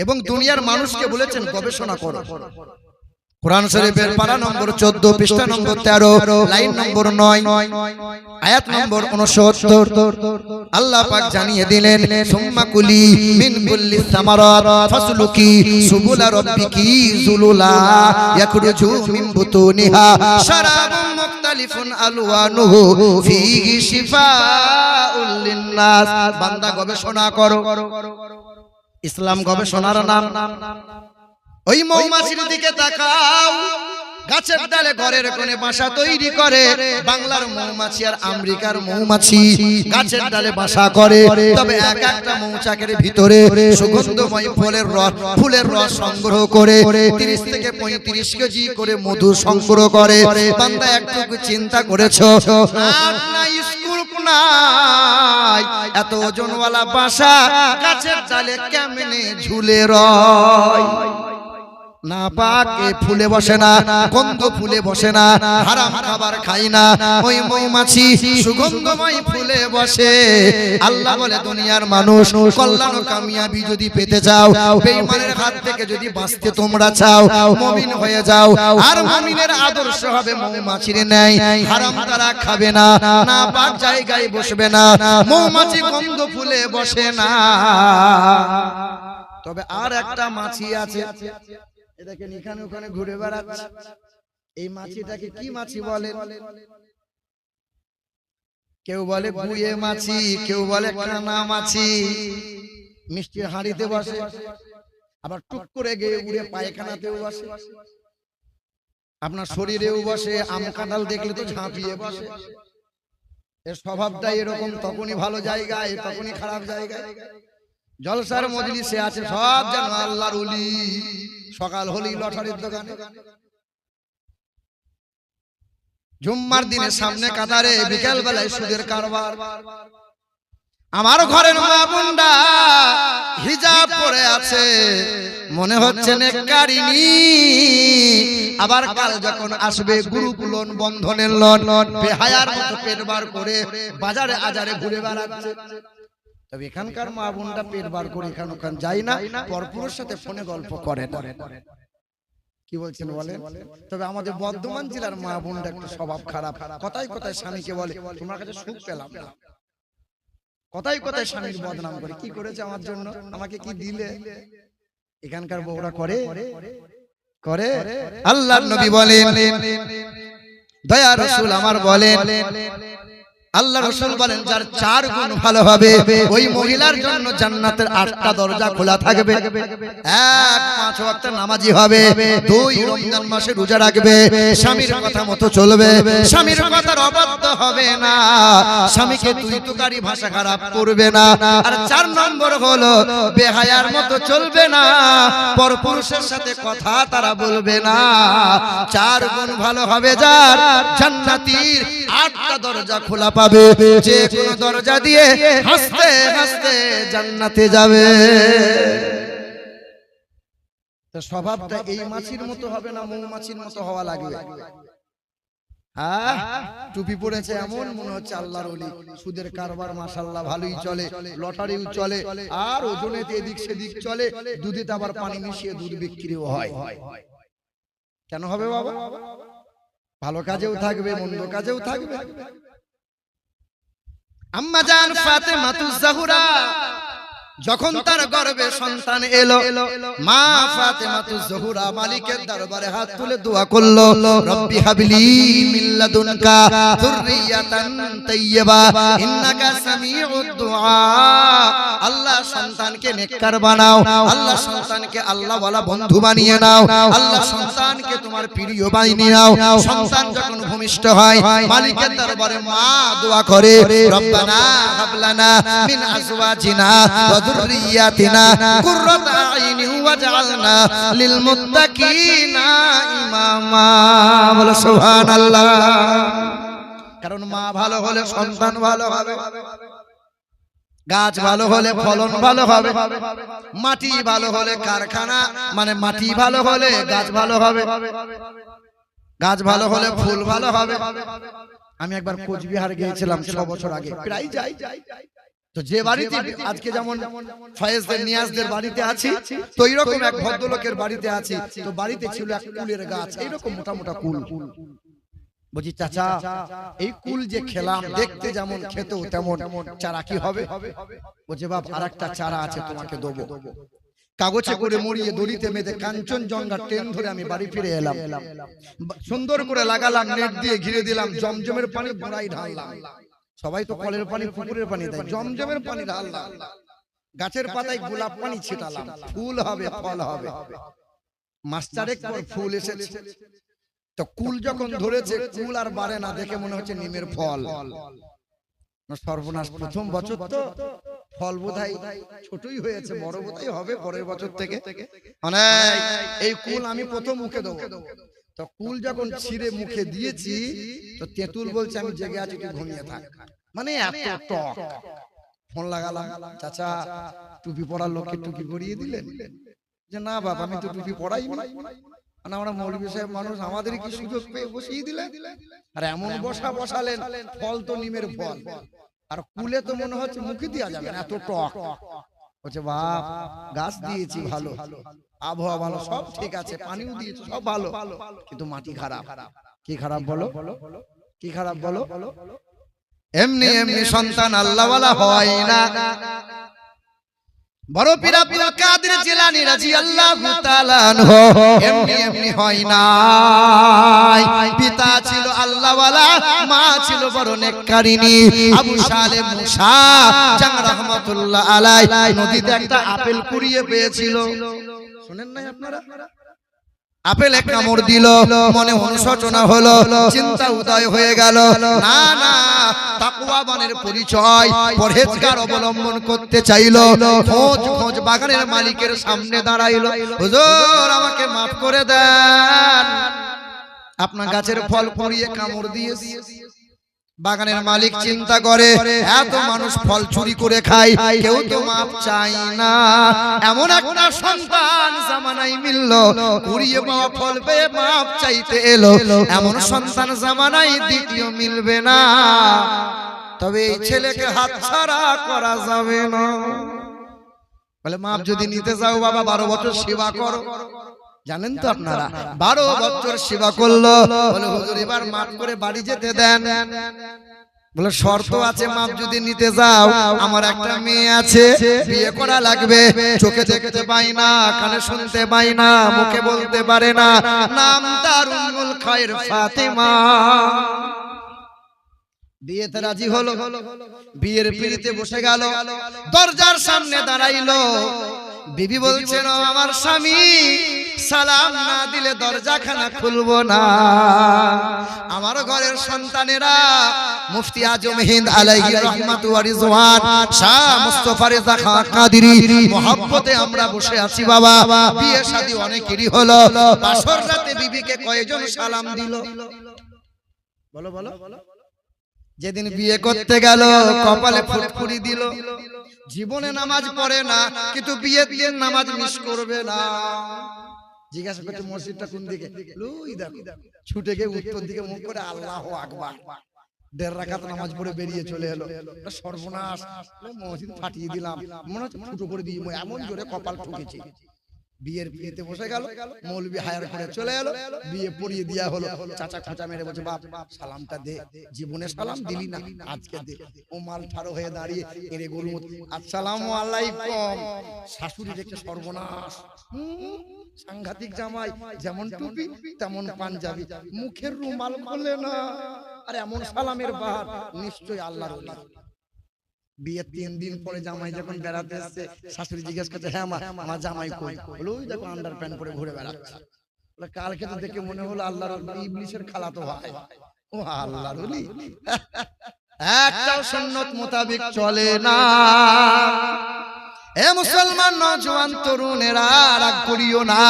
এবং দুনিয়ার মানুষকে বলেছেন গবেষণা করো। কোরআন শরীফের পারা নম্বর 14, পৃষ্ঠা নম্বর 13, লাইন নম্বর 9, আয়াত নম্বর 69। আল্লাহ পাক জানিয়ে দিলেন, সুম্মা কুলি মিন কুল্লি সামারাত ফাসলুকি সুবুলা রাব্বিকি যুলুলা ইয়াখরুজু মিন বুতুনিহা শারাবুন মুখতালিফুন আলওয়ানুহু ফীহি শিফাউল লিন্নাস। বান্দা গবেষণা করো, ইসলাম গবেষণার নাম। ওই মৌমাছির দিকে তাকাও, গাছের ডালে ঘরের কোণে বাসা তৈরি করে। বাংলার মৌমাছি আর আমেরিকার মৌমাছি গাছের ডালে বাসা করে, তবে এক একটা মৌচাকের ভিতরে সুগন্ধময় ফুলের রস সংগ্রহ করে 30 থেকে 35 কেজি করে মধু সংগ্রহ করে। বান্দা একটু চিন্তা করেছো, স্কুল নাই, এত ওজনওয়ালা বাসা গাছের ডালে কেমনে ঝুলে রয়? না পাকে ফুলে বসে না, গন্ধ ফুলে বসে না, হারাম খাবার খাই না, ওই মৌমাছি সুগন্ধময় ফুলে বসে। আল্লাহ বলে দুনিয়ার মানুষ কল্যাণ ও কামিয়াবি যদি পেতে চাও, বেঈমানের হাত থেকে যদি বাঁচতে তোমরা চাও, মুমিন হয়ে যাও। আর মুমিনের আদর্শ হবে মৌমাছির ন্যায়, হারাম তারা খাবে না, না পাক জায়গায় বসবে না, মৌমাছি গন্ধ ফুলে বসে না। তবে আর একটা মাছি আছে, দেখেন এখানে ওখানে ঘুরে বেড়াচ্ছে। এই মাছিটাকে কি মাছি বলে? কেউ বলে গুয়ে মাছি, কেউ বলে কানা মাছি। মিষ্টির হাঁড়িতে বসে, আবার টুক করে গিয়ে উড়ে পায়খানাতেও বসে, আপনার শরীরেও বসে। আম কাঁঠাল দেখলে তো ঝাঁপিয়ে বসে। এর স্বভাবটাই এরকম, তখনই ভালো জায়গায়, তখনই খারাপ জায়গায়। জলসার মজলিসে আছে সব যেন আল্লাহর ওলি, সকাল হলেই লটারির দোকানে, জুম্মার দিনে সামনে কাতারে, বিকেল বেলায় সুদের কারবার। আমার ঘরের মা বোনরা হিজাব পরে আছে, মনে হচ্ছে নেককারিনী। আবার কাল যখন আসবে গ্রুপ লোন, বন্ধনের লোন, বেহায়ার মতো পেট বার করে বাজারে আজারে ঘুরে বেড়াচ্ছে। তবে এখানকার মা বোনটা পেট বার করে এখান ওখান যায় না, পরপুরের সাথে ফোনে গল্প করে না। কি বলছেন বলেন? তবে আমাদের বর্ধমান জেলার মা বোনটা একটু স্বভাব খারাপ। কথায় কথায় স্বামীকে বলে তোমার কাছে সুখ পেলাম না, কথায় কথায় স্বামীর বদনাম করে। কি করেছে আমার জন্য, আমাকে কি দিলে? এখানকার বউরা করে করে। আল্লাহর নবী বলেন, দয়া রাসূল আমার বলেন, আল্লাহ রাসূল বলেন যার 4 গুণ ভালো হবে ওই মহিলার জন্য জান্নাতের 8টা দরজা খোলা থাকবে। 1 5 ওয়াক্ত নামাজি হবে, 2 রমজান মাসে রোজা রাখবে, স্বামীর কথা মতো চলবে, স্বামীর কথার অবাধ্য হবে না, স্বামীকে তুই তুকারি ভাষা খারাপ করবে না। আর 4 নম্বর হলো বেহায়ার মতো চলবে না, পরপুরুষের সাথে কথা তারা বলবে না। 4 গুণ ভালো হবে যার, জান্নাতের 8টা দরজা খোলা পাবে, যে কোনো দরজা দিয়ে হাসতে হাসতে জান্নাতে যাবে। তো স্বভাবটা এই মাছির মতো হবে না, মৌমাছির মতো হওয়া লাগবে। টুপি পড়েছে এমন মনে হচ্ছে আল্লাহর ওলি, সুদের কারবার মাশাআল্লাহ ভালোই চলে, লটারিও চলে, আর ওজনেতে এদিক সেদিক চলে, দুধেতে আবার পানি মিশিয়ে দুধ বিক্রিও হয়। কেন হবে বাবা? ভালো কাজেও থাকবে, মন্দ কাজেও থাকবে। আম্মা জান ফাতেমাতুজ জাহরা যখন তার গর্ভে সন্তান এলো, মা ফাতেমাতুজ জাহরা মালিকের দরবারে হাত তুলে দোয়া করলো, রব্বি হাবলি মিন লাদুনকা যুররিয়াতান তাইয়্যিবা ইন্নাকা সামিউদ দুআ। আল্লাহ সন্তানকে নেককার বানাও, আল্লাহ সন্তানকে আল্লাহ ওয়ালা বন্ধু বানিয়ে নাও, আল্লাহ সন্তানকে তোমার প্রিয় বানিয়ে নাও। সন্তান যখন ভূমিষ্ঠ হয় মালিকের দরবারে মা দোয়া করে, রব্বানা হাবলানা মিন আজওয়াজিনা ওয়া যুররিয়াতিনা কুররাতা আইনি ওয়াজআলনা লিল মুত্তাকিনা ইমামা। বলো সুবহানাল্লাহ। কারণ মা ভালো হলে সন্তান ভালো হবে, গাছ ভালো হলে ফলন ভালো হবে, মাটি ভালো হলে কারখানা, মানে মাটি ভালো হলে গাছ ভালো হবে, গাছ ভালো হলে ফুল ভালো হবে। আমি একবার কোচবিহার গিয়েছিলাম 6 বছর আগে, প্রায় যাই। তো যে বাড়িতে আজকে যেমন ফয়েজদের নিয়াজদের বাড়িতে আছি, তো এইরকম এক ভদ্রলোকের বাড়িতে আছি। তো বাড়িতে ছিল এক কুলের গাছ, এইরকম মোটা মোটা কুল। বুঝি চাচা এই কুল যে খেলাম, দেখতে যেমন খেতেও তেমন, চারা কি হবে? বলছে বাপ আরেকটা চারা আছে তোমাকে দেবো। কাগজে করে মুড়িয়ে দড়িতে বেঁধে কাঞ্চনজঙ্ঘা ট্রেন ধরে আমি বাড়ি ফিরে এলাম। সুন্দর করে লাগালাম, নেট দিয়ে ঘিরে দিলাম, জমজমের পানি গোড়ায় ঢাললাম। সবাই তো কলের পানি পুকুরের পানি দেয়, জমজমের পানি ঢাললাম, গাছের পাতায় গোলাপ পানি ছিটালাম, ফুল হবে ফল হবে। মাস্টারের পর ফুল এসেছে, তো কুল যখন ধরেছে কুল আর বাড়ে না, দেখে মনে হচ্ছে নিমের ফল। সর্বনাশ, প্রথম বছর তো ফল বোধহয় ছোটই হয়েছে, বড় বোধহয় হবে পরের বছর থেকে। মানে এই কুল আমি প্রথম মুখে দেবো। তো কুল যখন ছিঁড়ে মুখে দিয়েছি, তো তেঁতুল বলছে আমি জেগে আছি, তুই ঘুমিয়ে থাক। মানে এত টক। ফোন লাগালাম, চাচা টুপি পরার লোককে টুপি পরিয়ে দিলেন, যে না বাবা আমি তো টুপি পড়াই না, আমরা মৌলভী সাহেব মানুষ, আমাদের কি সুযোগ পেয়ে বসিয়ে দিলে, আর এমন বসালেন, ফল তো নিমের ফল, আর কুলে তো মনে হচ্ছে মুখে দেওয়া যাবে না, এত টক। বলছে বাপ গাছ দিয়েছি ভালো, আবহাওয়া ভালো, সব ঠিক আছে, পানিও দিয়েছি সব ভালো, কিন্তু মাটি খারাপ। কি খারাপ বলো, কি খারাপ বলো? এমনি এমনি সন্তান আল্লাহওয়ালা হয় না। বড় পীর আব্দুল কাদের জিলানী রাদিয়াল্লাহু তাআলা আনহু এমনি এমনি হয় না। পিতা ছিল আল্লাহওয়ালা, মা ছিল বড় নেককারিনী। আবু সালেম মুসা জান রাহমাতুল্লাহ আলাইহি নদীতে একটা আপেল কুড়িয়ে পেয়েছিল, শুনেন নাই আপনারা? আপেলে কামড় দিল, মনে অনুশোচনা হলো, চিন্তা উদয় হয়ে গেল, না না তাকওয়াবানের পরিচয়, পরহেজগার অবলম্বন করতে চাইলো। খোঁজ বাগানের মালিকের সামনে দাঁড়াইলো, হুজুর আমাকে মাফ করে দেন, আপনার গাছের ফল পুড়িয়ে কামড় দিয়েছি। বাগানের মালিক চিন্তা করে এত মানুষ ফল চুরি করে খায়, কেউ তো মাপ চাই না, এমন একটা সন্তান জামানায় মিলল, কুড়িয়ে পাওয়া ফল পেয়ে মাপ চাইতে এলো, এমন সন্তান জামানায় দ্বিতীয় মিলবে না, তবে এই ছেলেকে হাতছাড়া করা যাবে না। বলে মাপ যদি নিতে যাও বাবা 12 বছর সেবা করো। জানেন তো আপনারা 12 বছর সেবা করলো, বলে হুজুর এবার মাপ করে বাড়ি যেতে দেন। বলে শর্ত আছে, মাপ যদি নিতে যাও, আমার একটা মেয়ে আছে, বিয়ে করা লাগবে, চোখে দেখতে পাই না, কানে শুনতে পাই না, মুখে বলতে পারে না, নাম তার উম্মুল খায়র ফাতেমা। বিয়েতে রাজি হলো, বিয়ের পিড়িতে বসে গেল, দরজার সামনে দাঁড়াইলো। বিবি বলছেন আমার স্বামী সালাম না দিলে দরজাখানা খুলবো না। আমার ঘরের সন্তানেরা মুফতি আজম হিন্দ আলাইহি রাহমাতু ওয়া রিজওয়ান শাহ মুস্তাফা রেজা খান কাদেরী মহব্বতে আমরা বসে আছি বাবা। বিয়ে শাদী অনেকেরই হলো, বাসর রাতে বিবিকে কয়জন সালাম দিল? বলো বলো। যেদিন বিয়ে করতে গেল কপালে ফুটফুরি দিল, জীবনে নামাজ পড়ে না, কিন্তু বিয়ের দিন নামাজ মিস করবে না। জিজ্ঞাসা করছে মসজিদটা কোন দিকে, লুই দেখো, ছুটে গিয়ে উত্তর দিকে মুখ করে আল্লাহু আকবার 1.5 রাকাত নামাজ পড়ে বেরিয়ে চলে এলো। সর্বনাশ, মসজিদ ফাটিয়ে দিলাম, মনে হচ্ছে ফুটো করে দিয়ে এমন জোরে কপাল ঠুকেছে। বিয়ের বিয়েতে বসে গেল, মৌলবি হায়ার করে চলে এলো, বিয়ে পড়িয়ে দেওয়া হলো। চাচা খোঁচা মেরে বলছে বাপ সালামটা দে, জীবনে সালাম দিলি না, আজকে দে। ও মাল ঠাড়ো হয়ে দাঁড়িয়ে এরে গরুর মতো আসসালামু আলাইকুম। শাশুড়ি দেখছে সর্বনাশ, সাংঘাতিক জামাই, যেমন টুপি তেমন পাঞ্জাবি, মুখের রুমাল খোলে না, আর এমন সালামের বাহার, নিশ্চয়ই আল্লাহর ওলি। বিয়ের 3 দিন পরে জামাই যখন বেড়াতে এসেছে, শাশুড়ি জিজ্ঞেস করছে হ্যাঁ মা আমার জামাই কই? বলে ওই দেখো আন্ডার প্যান্ট পরে ঘুরে বেড়াচ্ছে। বলে কালকে তো দেখে মনে হলো আল্লাহর ইবলিসের খালাতো ভাই। ও আল্লাহর ওলি, একটাও সুন্নাত মোতাবেক চলে না। এ মুসলমান নওজোয়ান তরুণেরা রাগ করিও না,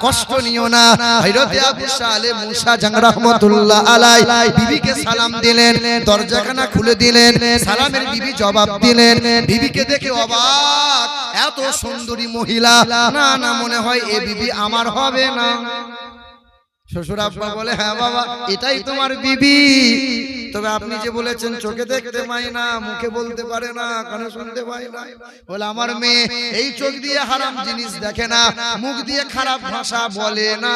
কষ্ট নিও না। হযরত আবু সালেম মুসা জান রাহমাতুল্লাহ আলাইহি বিবিকে সালাম দিলেন, দরজাখানা খুলে দিলেন, সালামের বিবি জবাব দিলেন। বিবিকে দেখে অবাক, এত সুন্দরী মহিলা, না না মনে হয় এ বিবি আমার হবে না। শ্বশুর আব্বা বলে হ্যাঁ বাবা এটাই তোমার বিবি, তবে আপনি যে বলেছেন চোখে দেখতে পাই না, মুখে বলতে পারে না, কানে শুনতে পাই না। বলে আমার মেয়ে এই চোখ দিয়ে হারাম জিনিস দেখে না, মুখ দিয়ে খারাপ ভাষা বলে না,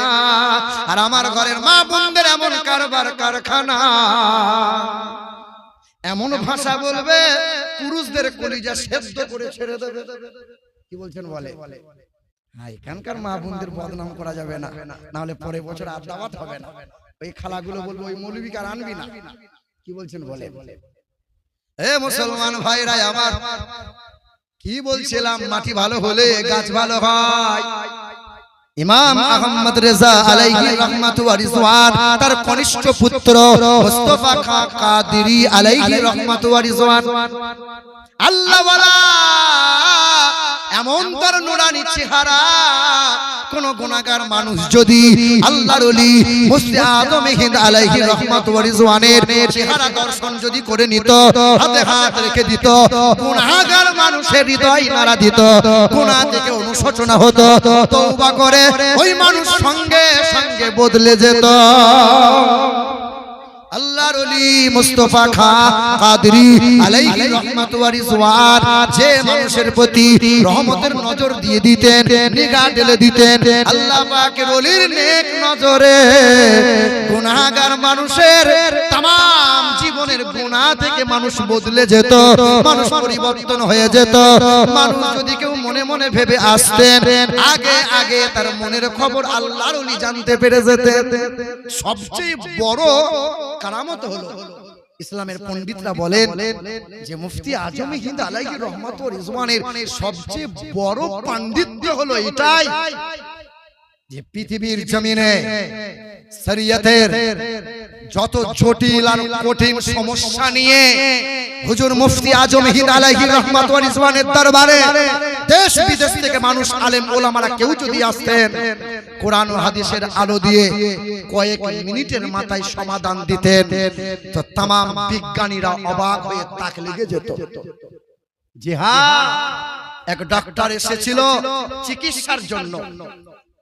আর আমার ঘরের মা বোনদের এমন কারবার কারখানা, এমন ভাষা বলবে পুরুষদের কলিজা সেদ্ধ করে ছেড়ে দেবে। কি বলছেন বলে? এখানকার মা বোনদের বদনাম করা যাবে না, না হলে পরে বছর আর দাওয়াত হবে না। ওই খালাগুলো বলবো ওই মৌলবীকে আর আনবি না। কি বলছেন বলে? এ মুসলমান ভাইরা আমার, কি বলছিলাম, মাটি ভালো হলে গাছ ভালো হয়। ইমাম আহমদ রেজা আলাইহি রাহমাতু ওয়া রিজওয়ান তার কনিষ্ঠ পুত্র মুস্তাফা খান কাদেরী আলাইহি রাহমাতু ওয়া রিজওয়ান আল্লাহ ওয়ালা, এমন তার নুরানি চেহারা, কোন গুনাহগার মানুষ যদি আল্লাহর ওলি মুফতি আজম হিন্দ আলাইহি রহমাত ওয়া রিজওয়ানের চেহারা দর্শন যদি করে নিত, হাতে হাত রেখে দিত, গুনাহগার মানুষের হৃদয় নাড়া দিত, গুনাহ থেকে অনুশোচনা হতো, তওবা করে ওই মানুষ সঙ্গে সঙ্গে বদলে যেত। আল্লাহর ওলি মুস্তাফা খান কাদরি আলাইহি রহমাত ওয়া রিজওয়ান যে মানুষের প্রতি রহমতের নজর দিয়ে দিতেন, নিগাহ ঢেলে দিতেন, আল্লাহ পাকের ওলির নেক নজরে গুনাহগার মানুষের तमाम জীবনের গুনাহ থেকে মানুষ বদলে যেত, মানুষ পরিবর্তন হয়ে যেত। মানুষ যদি কেউ মনে মনে ভেবে আসতেন, আগে আগে তার মনের খবর আল্লাহর ওলি জানতে পেরে যেতেন। সবচেয়ে বড় কারামত হলো, ইসলামের পণ্ডিতরা বলেন যে মুফতি আজম হিন্দ আলাইহি রহমাত ওয়া রিজওয়ানের সবচেয়ে বড় পাণ্ডিত্য হলো এটাই যে পৃথিবীর জমিনে শরীয়তের যত জটিল আর কঠিন সমস্যা নিয়ে হুজুর মুফতি আজম হিন্দ আলাইহি রহমাত ওয়া রিজওয়ানের দরবারে দেশ বিদেশ থেকে মানুষ আলেম ওলামারা কেউ যদি আসতেন, কোরআন ও হাদিসের আলো দিয়ে কয়েক মিনিটের মাথায় সমাধান দিতেন, তো तमाम বিজ্ঞানীরা অবাক হয়ে তাক লেগে যেত। জি হ্যাঁ, এক ডাক্তার এসেছিল চিকিৎসার জন্য,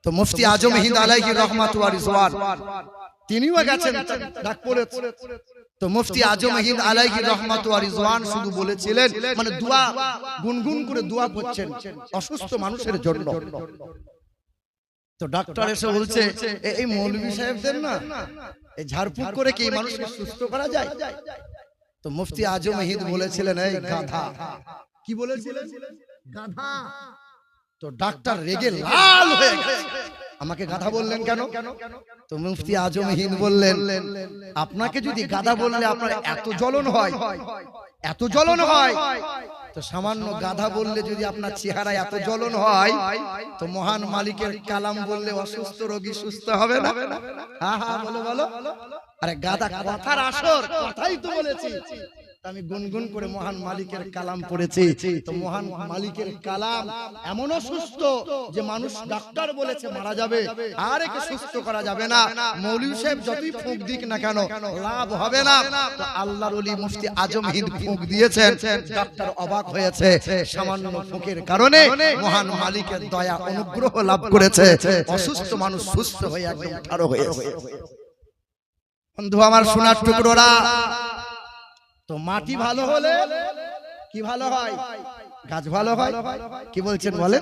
তো মুফতি আজম হিন্দ আলাইহি রহমাত ওয়া রিজওয়ান তিনিও গেছেন ডাক্তারে। তো মুফতি আজম হিন্দ আলাইহি রহমাত ওয়া রিজওয়ান শুধু বলেছিলেন, মানে দোয়া গুনগুন করে দোয়া করছেন অসুস্থ মানুষের জন্য। তো ডাক্তার এসে বলছে, এই মৌলভী সাহেবদের না এই ঝাড়ফুঁক করে কি মানুষকে সুস্থ করা যায়? তো মুফতি আজম হিন্দ বলেছিলেন, এই গাধা। কি বলেছিলেন? গাধা। তো ডাক্তার রেগে লাল হয়ে গেছে, আমাকে গাধা বললেন কেন? তো মুফতি আজম হিন্দ বললেন, আপনাকে যদি গাধা বললে আপনার এত জ্বলন হয়, এত জ্বলন হয়, তো সামান্য গাধা বললে যদি আপনার চেহারা এত জ্বলন হয়, তো মহান মালিকের কালাম বললে অসুস্থ রোগী সুস্থ হবে না? হ্যাঁ হ্যাঁ বলো বলো। আরে গাধা কথার আসর, কথাই তো বলেছি। আমি গুনগুন করে মহান মালিকের কালাম পড়েছি, তো মহান মালিকের কালাম এমন অসুস্থ যে মানুষ ডাক্তার বলেছে মারা যাবে, আর একে সুস্থ করা যাবে না। মৌলভী সাহেব যতই ফুঁক দিক না কেন লাভ হবে না। তো আল্লাহর ওলি মুফতি আজম হিন্দ ফুঁক দিয়েছেন, ডাক্তার অবাক হয়েছে, সামান্য ফুঁকের কারণে মহান মালিকের দয়া অনুগ্রহ লাভ করেছে, অসুস্থ মানুষ সুস্থ হয়ে একদম ঠাড়ো হয়েছে। বন্ধু আমার সোনার টুকরোরা, তো মাটি ভালো হলে কি ভালো হয়? গাছ ভালো হয়। কি বলছেন বলেন?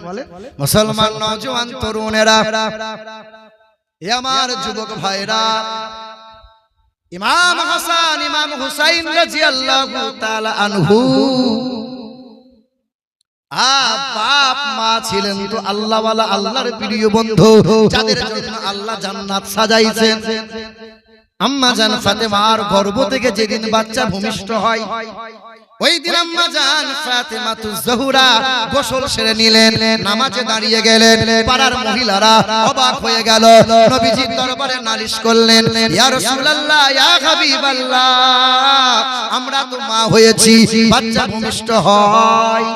মুসলমান নওজোয়ান তরুণেরা, এ আমার যুবক ভাইরা, ইমাম হাসান ইমাম হুসাইন রাদিয়াল্লাহু তাআলা আনহু বাপ মা ছিলেন তো আল্লাহ ওয়ালা, আল্লাহর প্রিয় বন্ধু, যাদের জন্য আল্লাহ জান্নাত সাজাইছেন। আম্মা জান ফাতেমার গর্ভ থেকে যেদিন বাচ্চা ভূমিষ্ঠ হয়, ওই দিন আম্মা জান ফাতেমাতুজ জোহরা গোসল সেরে নিলেন, নামাজে দাঁড়িয়ে গেলেন। পাড়ার মহিলারা অবাক হয়ে গেল, নবীজির দরবারে নালিশ করলেন, ইয়া রাসূলুল্লাহ, ইয়া হাবিবাল্লাহ, আমরা তো মা হয়েছি, বাচ্চা ভূমিষ্ঠ হয়,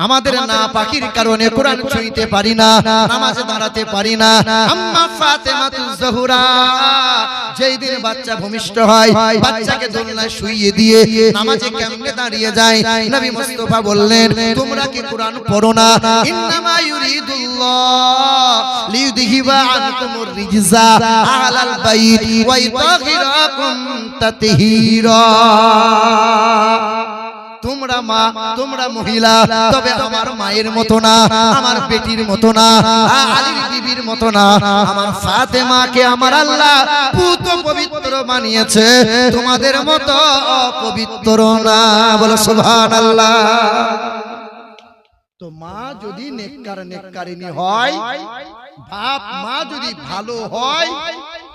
আমাদের না পাখির কারণে কোরআন ছুঁইতে পারি না, নামাজে দাঁড়াতে পারি না। আম্মা ফাতেমাতুজ জোহরা যেই দিন বাচ্চা ভূমিষ্ঠ হয়, বাচ্চাকে দোলনায় শুইয়ে দিয়ে নামাজে কেমনে দাঁড়িয়ে যায়। নবী মুস্তাফা বললেন, তোমরা কি কোরআন পড়ো না? ইন্নামা ইউরিদুল্লাহ লিইউযহিবা আনকুমুর রিজসা আহলাল বাইত ওয়া ইতাহিরাকুম তাতহীরা। তোমরা মা, তোমরা মহিলা, তবে আমার মায়ের মতো না, আমার বেটির মতো না, আলীর বিবির মতো না। আমার ফাতেমাকে আমার আল্লাহ পুত পবিত্র বানিয়েছে, তোমাদের মতো অপবিত্র না। বলো সুবহানাল্লাহ। তো মা যদি নেককার নেককারিনী হয়, বাপ মা যদি ভালো হয়,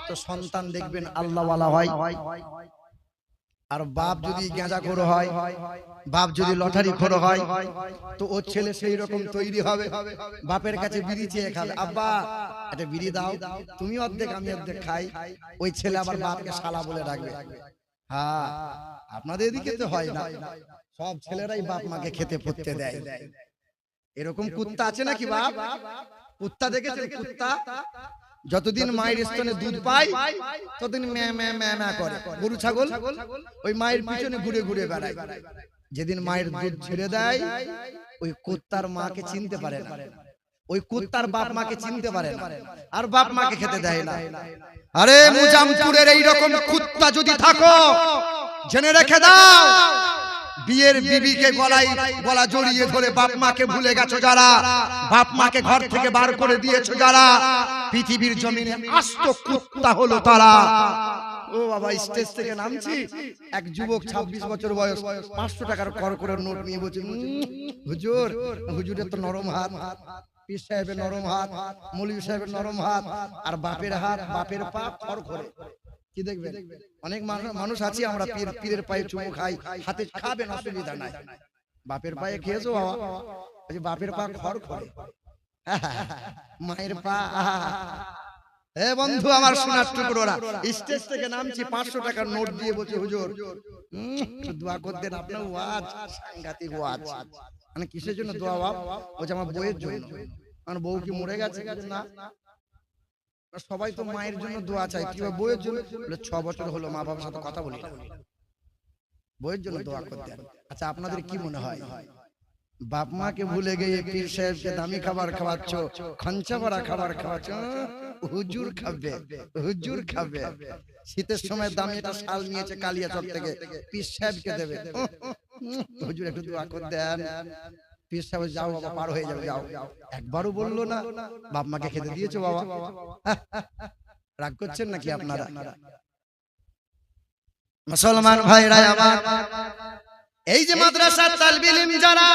তো সন্তান দেখবেন আল্লাহওয়ালা হয়। আর বাপ যদি গাঁজাখোর হয়, বাপ যদি লটারি খোর হয়, তো ওর ছেলে সেই রকম তৈরি হবে, বাপের কাছে বিড়ি চেয়ে খাবে, আব্বা একটা বিড়ি দাও, তুমি অর্ধেক আমি অর্ধেক খাই। ওই ছেলে আবার বাপকে শালা বলে রাখবে। হ্যাঁ, আপনাদের এদিকে তো হয় না, সব ছেলেরাই বাপ মাকে খেতে পড়তে দেয়। এরকম কুত্তা আছে নাকি বাপ? কুত্তা দেখেছেন? কুত্তা যতদিন মায়ের স্তনে দুধ পায় ততদিন ম্যা ম্যা ম্যা ম্যা করে। গরু ছাগল ওই মায়ের পিছনে ঘুরে ঘুরে বেড়ায়। যেদিন মায়ের দুধ ছেড়ে দেয় ওই কুত্তার মাকে চিনতে পারে না, ওই কুত্তার বাপ মাকে চিনতে পারে না, আর বাপ মাকে খেতে দেয় না। আরে মুজামপুরের এইরকম কুত্তা যদি থাকো জেনে রেখে দাও, বিয়ের বিবিকে গলা জড়িয়ে ধরে বাপ মাকে ভুলে গেছো যারা, বাপ মাকে ঘর থেকে বার করে দিয়েছো যারা, পৃথিবীর জমিনে আস্ত কুত্তা হলো তারা। ও বাবা, স্টেজ থেকে নামছি, এক যুবক 26 বছর বয়স 500 টাকার করকরের নোট নিয়ে বলছে, হুজুর, হুজুরের তো নরম হাত, পীর সাহেবের নরম হাত, মৌলভী সাহেবের নরম হাত, আর বাপের হাত, বাপের পা খড়খড়ে। কি দেখবেন, অনেক মানুষ আছে আমরা পীরের পায়ে চুমু খাই, হাতে খাবেন অসুবিধা নাই, বাপের পায়ে খেয়েছো বাবা, বাপের পা খড়খড়ে, মায়ের পা। এ বন্ধু আমার সোনার টুকরোরা, স্টেজ থেকে নামছি, 500 টাকার নোট দিয়ে বলছে, হুজুর দোয়া করে দেন, আপনার ওয়াজ সাংঘাতিক ওয়াজ। মানে কিসের জন্য দোয়া বাপ? বলছে আমার বউয়ের জন্য। আমার বউ কি মরে গেছে? না, সবাই তো মায়ের জন্য দোয়া চায়, কি বউয়ের জন্য? 6 বছর হলো মা বাবার সাথে কথা বলি, বউয়ের জন্য দোয়া করতে। আচ্ছা, আপনাদের কি মনে হয় বাপ মাকে ভুলে গিয়ে পীর সাহেবকে দামি খাবার খাওয়াচ্ছ, খঞ্চা ভরা খাবার খাওয়াচ্ছ? হুজুর খাবে, হুজুর খাবে। শীতের সময় দামি একটা শাল নিয়েছে কালিয়াচক থেকে, পীর সাহেবকে দেবে, হুজুর একটু দোয়া করে দেন। পীর সাহেব, যাও বাবা, পার হয়ে যাবে, যাও। একবারও বললো না বাপ মাকে খেতে দিয়েছো বাবা? রাগ করছেন নাকি আপনারা? মুসলমান ভাইরা আমার, এই যে মাদ্রাসার তালিব ইলম যারা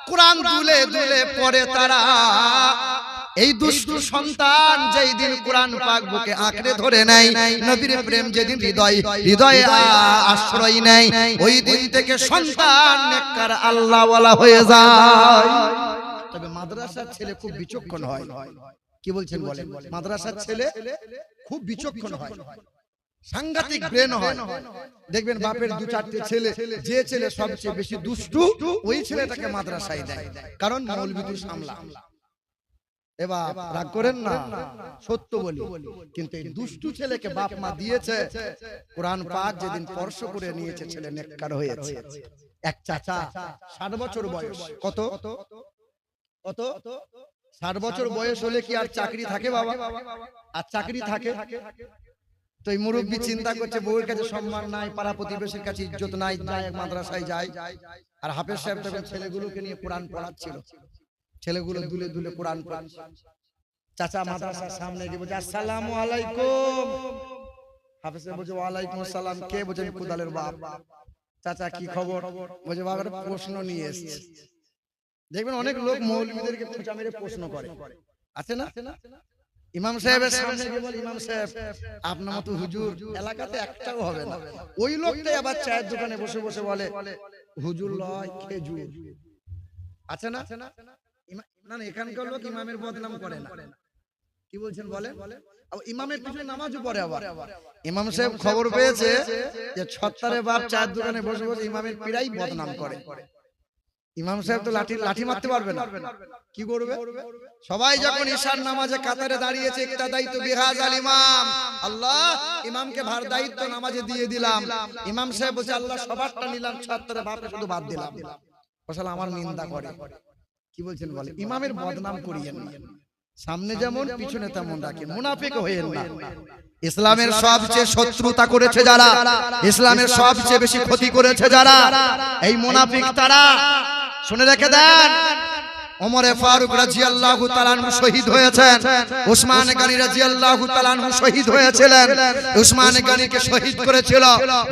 কোরআন দুলে দুলে পড়ে তারা, এই দুষ্ট সন্তান যেই দিন কোরআন পাক বুকে আঁকড়ে ধরে নেয়, নবীর প্রেম যেদিন হৃদয়ে আশ্রয় নেয়, ওই দিন থেকে সন্তান নেককার আল্লাহওয়ালা হয়ে যায়। তবে মাদ্রাসার ছেলে খুব বিচক্ষণ হয়। কি বলছেন বলেন? মাদ্রাসার ছেলে খুব বিচক্ষণ হয়, সাংঘাতিক ব্রেন হয়। দেখবেন বাপের 2-4টে ছেলে, যে ছেলে সবচেয়ে বেশি দুষ্টু ওই ছেলেটাকে মাদ্রাসায় দেয়, কারণ মৌলবীদের সামলা। এবার রাগ করেন না, সত্য বলি, কিন্তু এই দুষ্টু ছেলেকে বাপ মা দিয়েছে, কোরআন পাক যেদিন স্পর্শ করে নিয়েছে ছেলে নেককার হয়েছে। এক চাচা 60 বছর বয়স, কত 60 বছর বয়স হলে কি আর চাকরি থাকে বাবা? আর চাকরি থাকে তো এই মুরব্বী চিন্তা করছে, বউয়ের কাছে সম্মান নাই, পাড়া প্রতিবেশীর কাছে ইজ্জত নাই, যায় মাদ্রাসায় যায়। আর হাফেজ সাহেব তখন ছেলেগুলোকে নিয়ে কোরআন পড়াচ্ছিল, ছেলেগুলো দুলে দুলে কোরআন পড়াচ্ছে। চাচা মাদ্রাসার সামনে গিয়ে বলছে, আসসালামু আলাইকুম। হাফেজ সাহেব বলছে, ওয়ালাইকুম আসসালাম। কে? বলছে, কুদালের বাপ। চাচা কি খবর? বলছে, বাবার প্রশ্ন নিয়ে এসেছে। দেখবেন অনেক লোক মৌলবীদেরকে খোঁচা মেরে প্রশ্ন করে, আছে না? ইমাম সাহেবের সামনে গিয়ে বলে, ইমাম সাহেব আপনার মতো হুজুর এলাকাতে একটাও হবে না। ওই লোকটাই আবার চায়ের দোকানে বসে বসে বলে, হুজুর লয় খেজুর, আছে না? না, এখানকার লোক ইমামের বদনাম করে না। কি বলছেন বলেন? ইমামের পিছনে নামাজও পড়ে। আবার ইমাম সাহেব খবর পেয়েছে যে ছত্তারে বাপ চায়ের দোকানে বসে বসে ইমামের পীরাই বদনাম করে। ইমাম সাহেব তো লাঠি মারতে পারবে না, কি করবে? সবাই যখন ঈশার নামাজে কাতারে দাঁড়িয়েছে, ইক্তাদাইতু বিহাযাল ইমাম, আল্লাহ ইমামকে ভার দায়িত্ব নামাজে দিয়ে দিলাম। ইমাম সাহেব বলছে, আল্লাহ সবারটা নিলাম, ছত্তারে বাপকে শুধু বাদ দিলাম। ওসালা আমার নিন্দা করে। কি বলছেন বলে? ইমামের বদনাম করিয়েন না, সামনে যেমন পিছনে তেমন রাখেন, মুনাফিক হয়েন না। ইসলামের সবচেয়ে শত্রুতা করেছে যারা, ইসলামের সবচেয়ে বেশি ক্ষতি করেছে যারা, এই মুনাফিক তারা। শুনে রেখে দেন, ওমরে ফারুক রাদিয়াল্লাহু তাআলা আনহু শহীদ হয়েছেন, ওসমান গনি রাদিয়াল্লাহু তাআলা আনহু শহীদ হয়েছিলেন। ওসমান গনিকে শহীদ করেছিল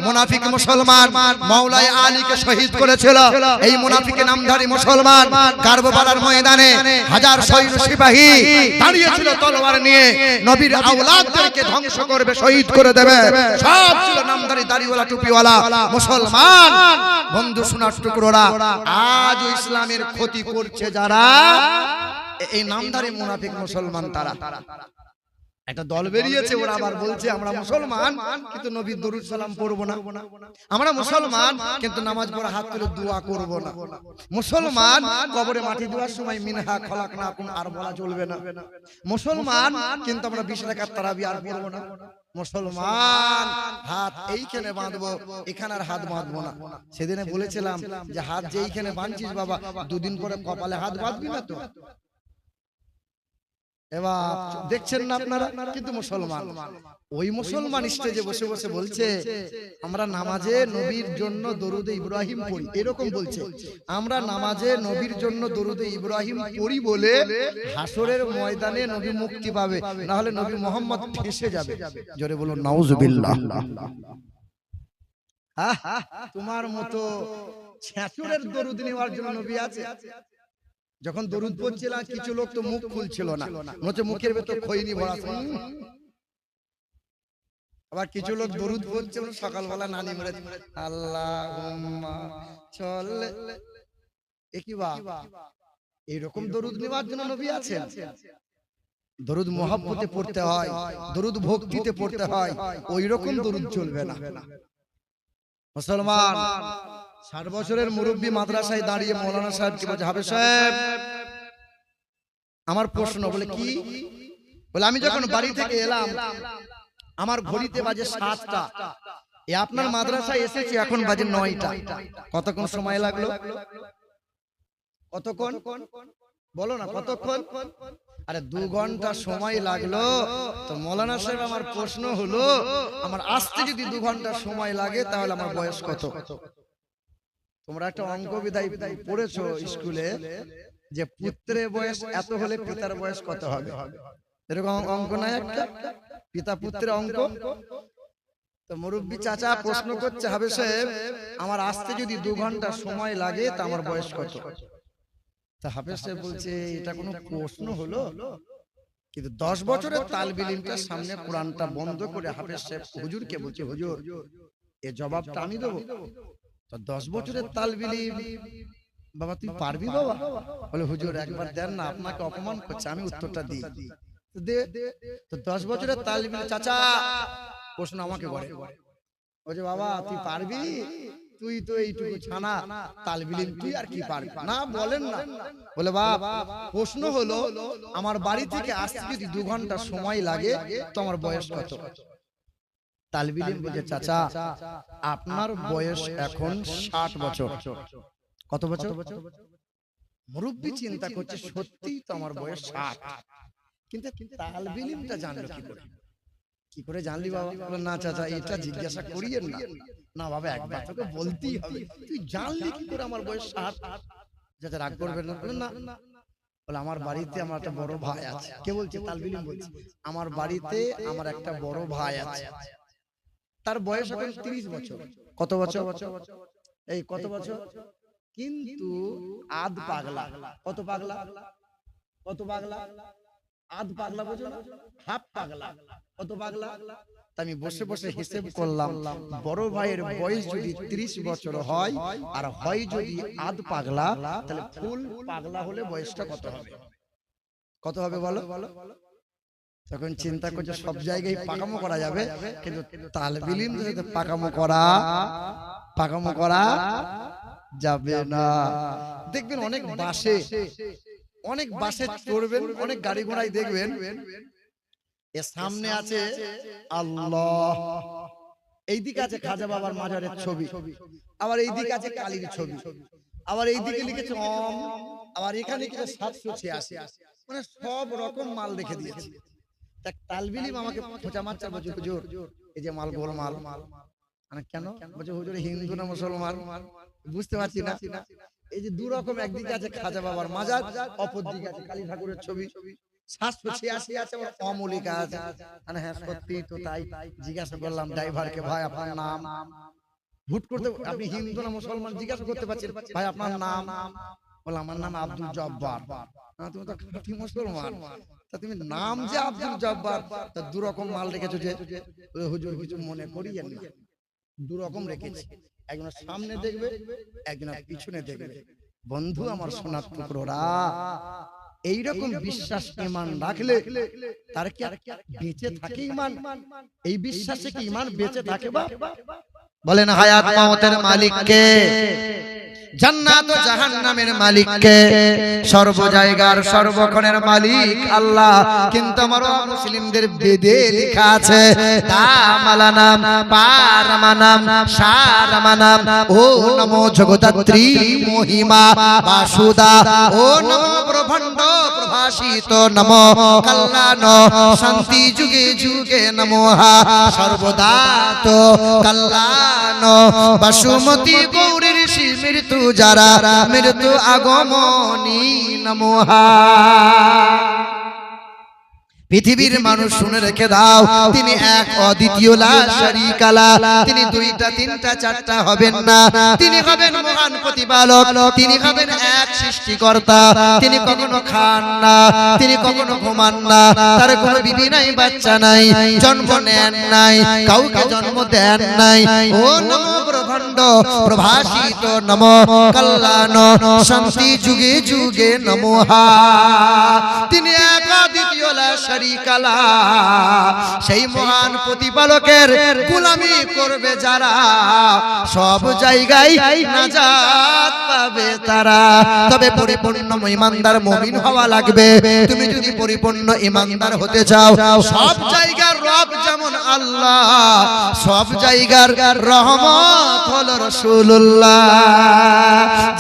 মুনাফিক মুসলমান, মাওলাই আলীকে শহীদ করেছিল এই মুনাফিক নামধারী মুসলমান। কারবালার ময়দানে হাজার সৈন্য সিপাহী দাঁড়িয়েছিল তলোয়ার নিয়ে, নবীর আওলাদদেরকে ধ্বংস করবে, শহীদ করে দেবে। সব ছিল নামধারী দাড়িওয়ালা টুপিওয়ালা মুসলমান। বন্ধু সোনার টুকরোরা, আজ ইসলামের ক্ষতি করছে যারা, এই নামধারী মুনাফিক মুসলমান তারা। একটা দল বেরিয়েছে, ওরা আবার বলছে আমরা মুসলমান কিন্তু নবীর দরুদ সালাম পড়বো না, আমরা মুসলমান কিন্তু নামাজ পড়া হাত তুলে দোয়া করব না, মুসলমান কবরে মাটি দেওয়ার সময় মিনহা খলাকনাকুম আর বলা চলবে না, মুসলমান কিন্তু আমরা 20 রাকাত তারাবি আর পড়বো না, মুসলমান হাত এইখানে বাঁধবো, এখানে আর হাত বাঁধবো না। সেদিনে বলেছিলাম যে হাত যে এইখানে বাঁধছিস বাবা, দুদিন পরে কপালে হাত বাঁধবি না তো। এবার দেখছেন না আপনারা, কিন্তু মুসলমান, ওই মুসলমান স্টেজে বসে বসে বলছে আমরা নামাজে নবীর জন্য দরুদে ইব্রাহিম পড়ি, এরকম বলছে আমরা নামাজে নবীর জন্য দরুদে ইব্রাহিম পড়ি বলে হাসরের ময়দানে নবী মুক্তি পাবে, না হলে নবী মোহাম্মদ ফেঁসে যাবে। জোরে বলুন নাউজুবিল্লাহ। তোমার মতো ছেঁচুরের দরুদ নেওয়ার জন্য নবী আছে। যখন দরুদ পড়ছিলাম কিছু লোক তো মুখ খুলছিল না, মুখের ভেতর খৈনি ভরা, আবার কিছু লোক দরুদ পড়ছে সকালবেলা নানি মেরে আল্লাহুম্মা সাল্লি, এইরকম দরুদ নেওয়ার জন্য নবী আছেন। দরুদ মহব্বতে পড়তে হয়, দরুদ ভক্তিতে পড়তে হয়, ওই রকম দরুদ চলবে না। মুসলমান 60 বছরের মুরব্বী মাদ্রাসায় দাঁড়িয়ে মৌলানা সাহেব কি বলছে, হাফেজ সাহেব আমার প্রশ্ন, বলে কি? বলে আমি যখন বাড়ি থেকে এলাম আমার ঘড়িতে বাজে 7টা, আপনার মাদ্রাসায় এসেছি এখন বাজে 9টা, কতক্ষণ সময় লাগলো? কতক্ষণ বলো না, কতক্ষণ? আরে 2 ঘন্টা সময় লাগলো। তো মৌলানা সাহেব আমার প্রশ্ন হলো, আমার আসতে যদি 2 ঘন্টা সময় লাগে তাহলে আমার বয়স কত? তোমরা একটা অঙ্ক বিদায় পড়েছো স্কুলে যে পুত্রের বয়স এত হলে পিতার বয়স কত হবে, এরকম অঙ্ক নাই একটা পিতা পুত্রের অঙ্ক? তো মুরব্বী চাচা প্রশ্ন করছে, হাফেজ সাহেব আমার আসতে যদি 2 ঘন্টা সময় লাগে তা আমার বয়স কত? তা হাফেজ সাহেব বলছে এটা কোনো প্রশ্ন হলো? কিন্তু 10 বছরের তালবিল ইলমটার সামনে কোরআনটা বন্ধ করে হাফেজ সাহেব হুজুরকে বলছে, হুজুর এর জবাবটা আমি দেবো। তো 10 বছরের তালবিল ইলম, বাবা তুই পারবি বাবা? বলে হুজুর একবার দেন না, আপনাকে অপমান করছে, আমি উত্তরটা দিই। দে। তো 10 বছরের তালবিল চাচা প্রশ্ন আমাকে করে, বলছে বাবা তুই পারবি? তুই তো এইটুকু ছানা তালবিল ইলম, তুই আর কি পারবি? না বলেন না। বলে বাপ প্রশ্ন হলো আমার বাড়ি থেকে আসতে যদি 2 ঘন্টা সময় লাগে তো আমার বয়স কত? তালবিল ইলম বলছে চাচা আপনার বয়স এখন 60 বছর। কত বছর? মুরব্বী চিন্তা করছে সত্যি তো আমার বয়স 60, কিন্তু তালবিল ইলমটা জানলো কি করে? কি করে জানলি বাবা? বলে না চাচা এটা জিজ্ঞাসা করিয়েন না। না বাবা একবার তোকে বলতেই হবে, তুই জানলি কি করে আমার বয়স 60? চাচা রাগ করবেন না। বলে না। বলে আমার বাড়িতে আমার একটা বড় ভাই আছে। কে বলছে? তালবিল ইলম বলছে। আমার বাড়িতে আমার একটা বড় ভাই আছে, তার বয়স এখন 30 বছর। কত বছর? এই কত বছর? কিন্তু আধ পাগলা। কত পাগলা? কত পাগলা? আধ পাগলা বোঝো না, হাফ পাগলা। কত পাগলা? আমি বসে বসে হিসেব করলাম, বড় ভাইয়ের বয়স যদি 30 বছর হয় আর হয় যদি আধ পাগলা, তাহলে ফুল পাগলা হলে বয়সটা কত হবে? কত হবে বলো? তখন চিন্তা করছে সব জায়গায় পাকামো করা যাবে, কিন্তু তালবিল ইলম পাকামো করা যাবে না। দেখবেন অনেক বাসে চড়বেন, অনেক গাড়ি ঘোড়ায় দেখবেন এর সামনে আছে আল্লাহ, এইদিকে আছে খাজা বাবার মাজারের ছবি, আবার এইদিকে আছে কালীর ছবি, আবার এইদিকে লিখেছে ওম, আবার এখানে লিখেছে 786, মানে সব রকম মাল রেখে দিয়েছে। তালবিল ইলম আমাকে খোঁচা মারছে, বলছে হুজুর এই যে মাল গোল মাল। মানে কেন? বলছে হুজুর হিন্দু না মুসলমান বুঝতে পারছি না। এই যে 2 রকম, একদিকে আছে খাজা বাবার মাজার, অপর দিকে আছে কালী ঠাকুরের ছবি। 786 আছে, আবার অমলিকা আছে। মানে হ্যাঁ সত্যি তো তাই। জিজ্ঞাসা করলাম ড্রাইভারকে, ভাই আপনার নাম? ভুট করতে আপনি হিন্দু না মুসলমান জিজ্ঞাসা করতে পারছেন, ভাই আপনার নাম? বলে আমার নাম আব্দুল জব্বার। তুমি তো খাঁটি মুসলমান, তা তুমি নাম যে আব্দুল জব্বার, তা 2 রকম মাল রেখেছো যে? হুজুর কিছু মনে করিয়েন না, 2 রকম রেখেছি, একজন সামনে দেখবে, একজন পিছনে দেখবে। বন্ধু আমার সোনার টুকরোরা, এইরকম বিশ্বাস ঈমান রাখলে তার কি বেঁচে থাকে ঈমান? এই বিশ্বাসে কি ঈমান বেঁচে থাকে? বা বলেন হায়াত মাউতের মালিক কে? জান্নাত ও জাহান্নামের মালিক কে? সর্ব জায়গার সর্বক্ষণের মালিক আল্লাহ। কিন্তু আমার মুসলিমদের বেদে লেখা আছে তামালানাম পারমানাম সারমানাম ও নমো জগদ্ধাত্রী মহিমা বাসুদা ও নমো ব্রহ্মাণ্ড প্রভাসিত নমো কল্যাণ শান্তি যুগে যুগে নমোহা সর্বদা তো কল্যাণ বাসুমতী গৌরী ঋষি মৃত্যু যারা মৃত্যু আগমনী নমোহা। পৃথিবীর মানুষ শুনে রেখে দাও, তিনি এক অদ্বিতীয় লা শারীকা লা। তিনি দুইটা তিনটা চারটা হবেন না, তিনি হবেন মহান প্রতিপালক, তিনি হবেন এক সৃষ্টিকর্তা। তিনি কখনো খান না, তিনি কখনো ঘুমান না, তার কোনো বিবি নাই, বাচ্চা নাই, জন্ম নেন নাই, কাউকে জন্ম দেন নাই। ও নমো ব্রহ্মাণ্ড প্রভাসিত নমো কল্যাণ শান্তি যুগে যুগে নমোহা। তিনি এক অদ্বিতীয় লা শারীকা লা। সেই মহান প্রতিপালকের গোলামি করবে যারা, সব জায়গায় নাজাত পাবে তারা। তবে পরিপূর্ণ ঈমানদার মুমিন হওয়া লাগবে। তুমি যদি পরিপূর্ণ ঈমানদার হতে চাও, সব জায়গার রব যেমন আল্লাহ, সব জায়গার রহমত হলো রাসূলুল্লাহ।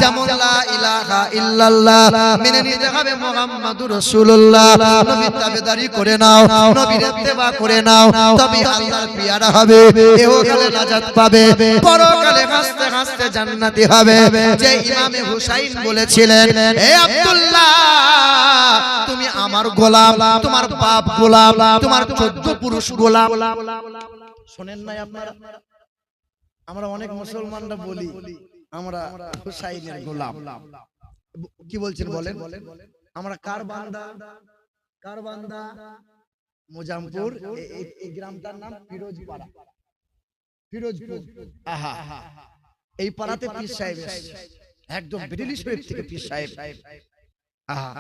যেমন লা ইলাহা ইল্লাল্লাহ মেনে নিতে হবে মুহাম্মাদুর রাসূলুল্লাহ। নবীর তাবেদারি করে নাও, নবীর ইত্তেবা করে নাও, তবে আল্লাহর পেয়ারা হবে, ইহকালে নাজাত পাবে, পরকালে হাসতে হাসতে জান্নাতি হবে। যে ইমামে হুসাইন বলেছিলেন, হে আব্দুল্লাহ তুমি আমার গোলাম, তোমার বাপ গোলাম, তোমার 14 পুরুষ গোলাম। শুনেন নাই আপনারা? আমরা অনেক মুসলমানরা বলি আমরা হুসাইনের গোলাম। কি বলছেন বলেন? আমরা কার বান্দা? কার বান্দা? মোজামপুর, এই গ্রামটার নাম ফিরোজপাড়া, ফিরোজপুর। আহা, এই পাড়াতে পীর সাহেব একদম ব্রিটিশ থেকে পীর সাহেব। আহা,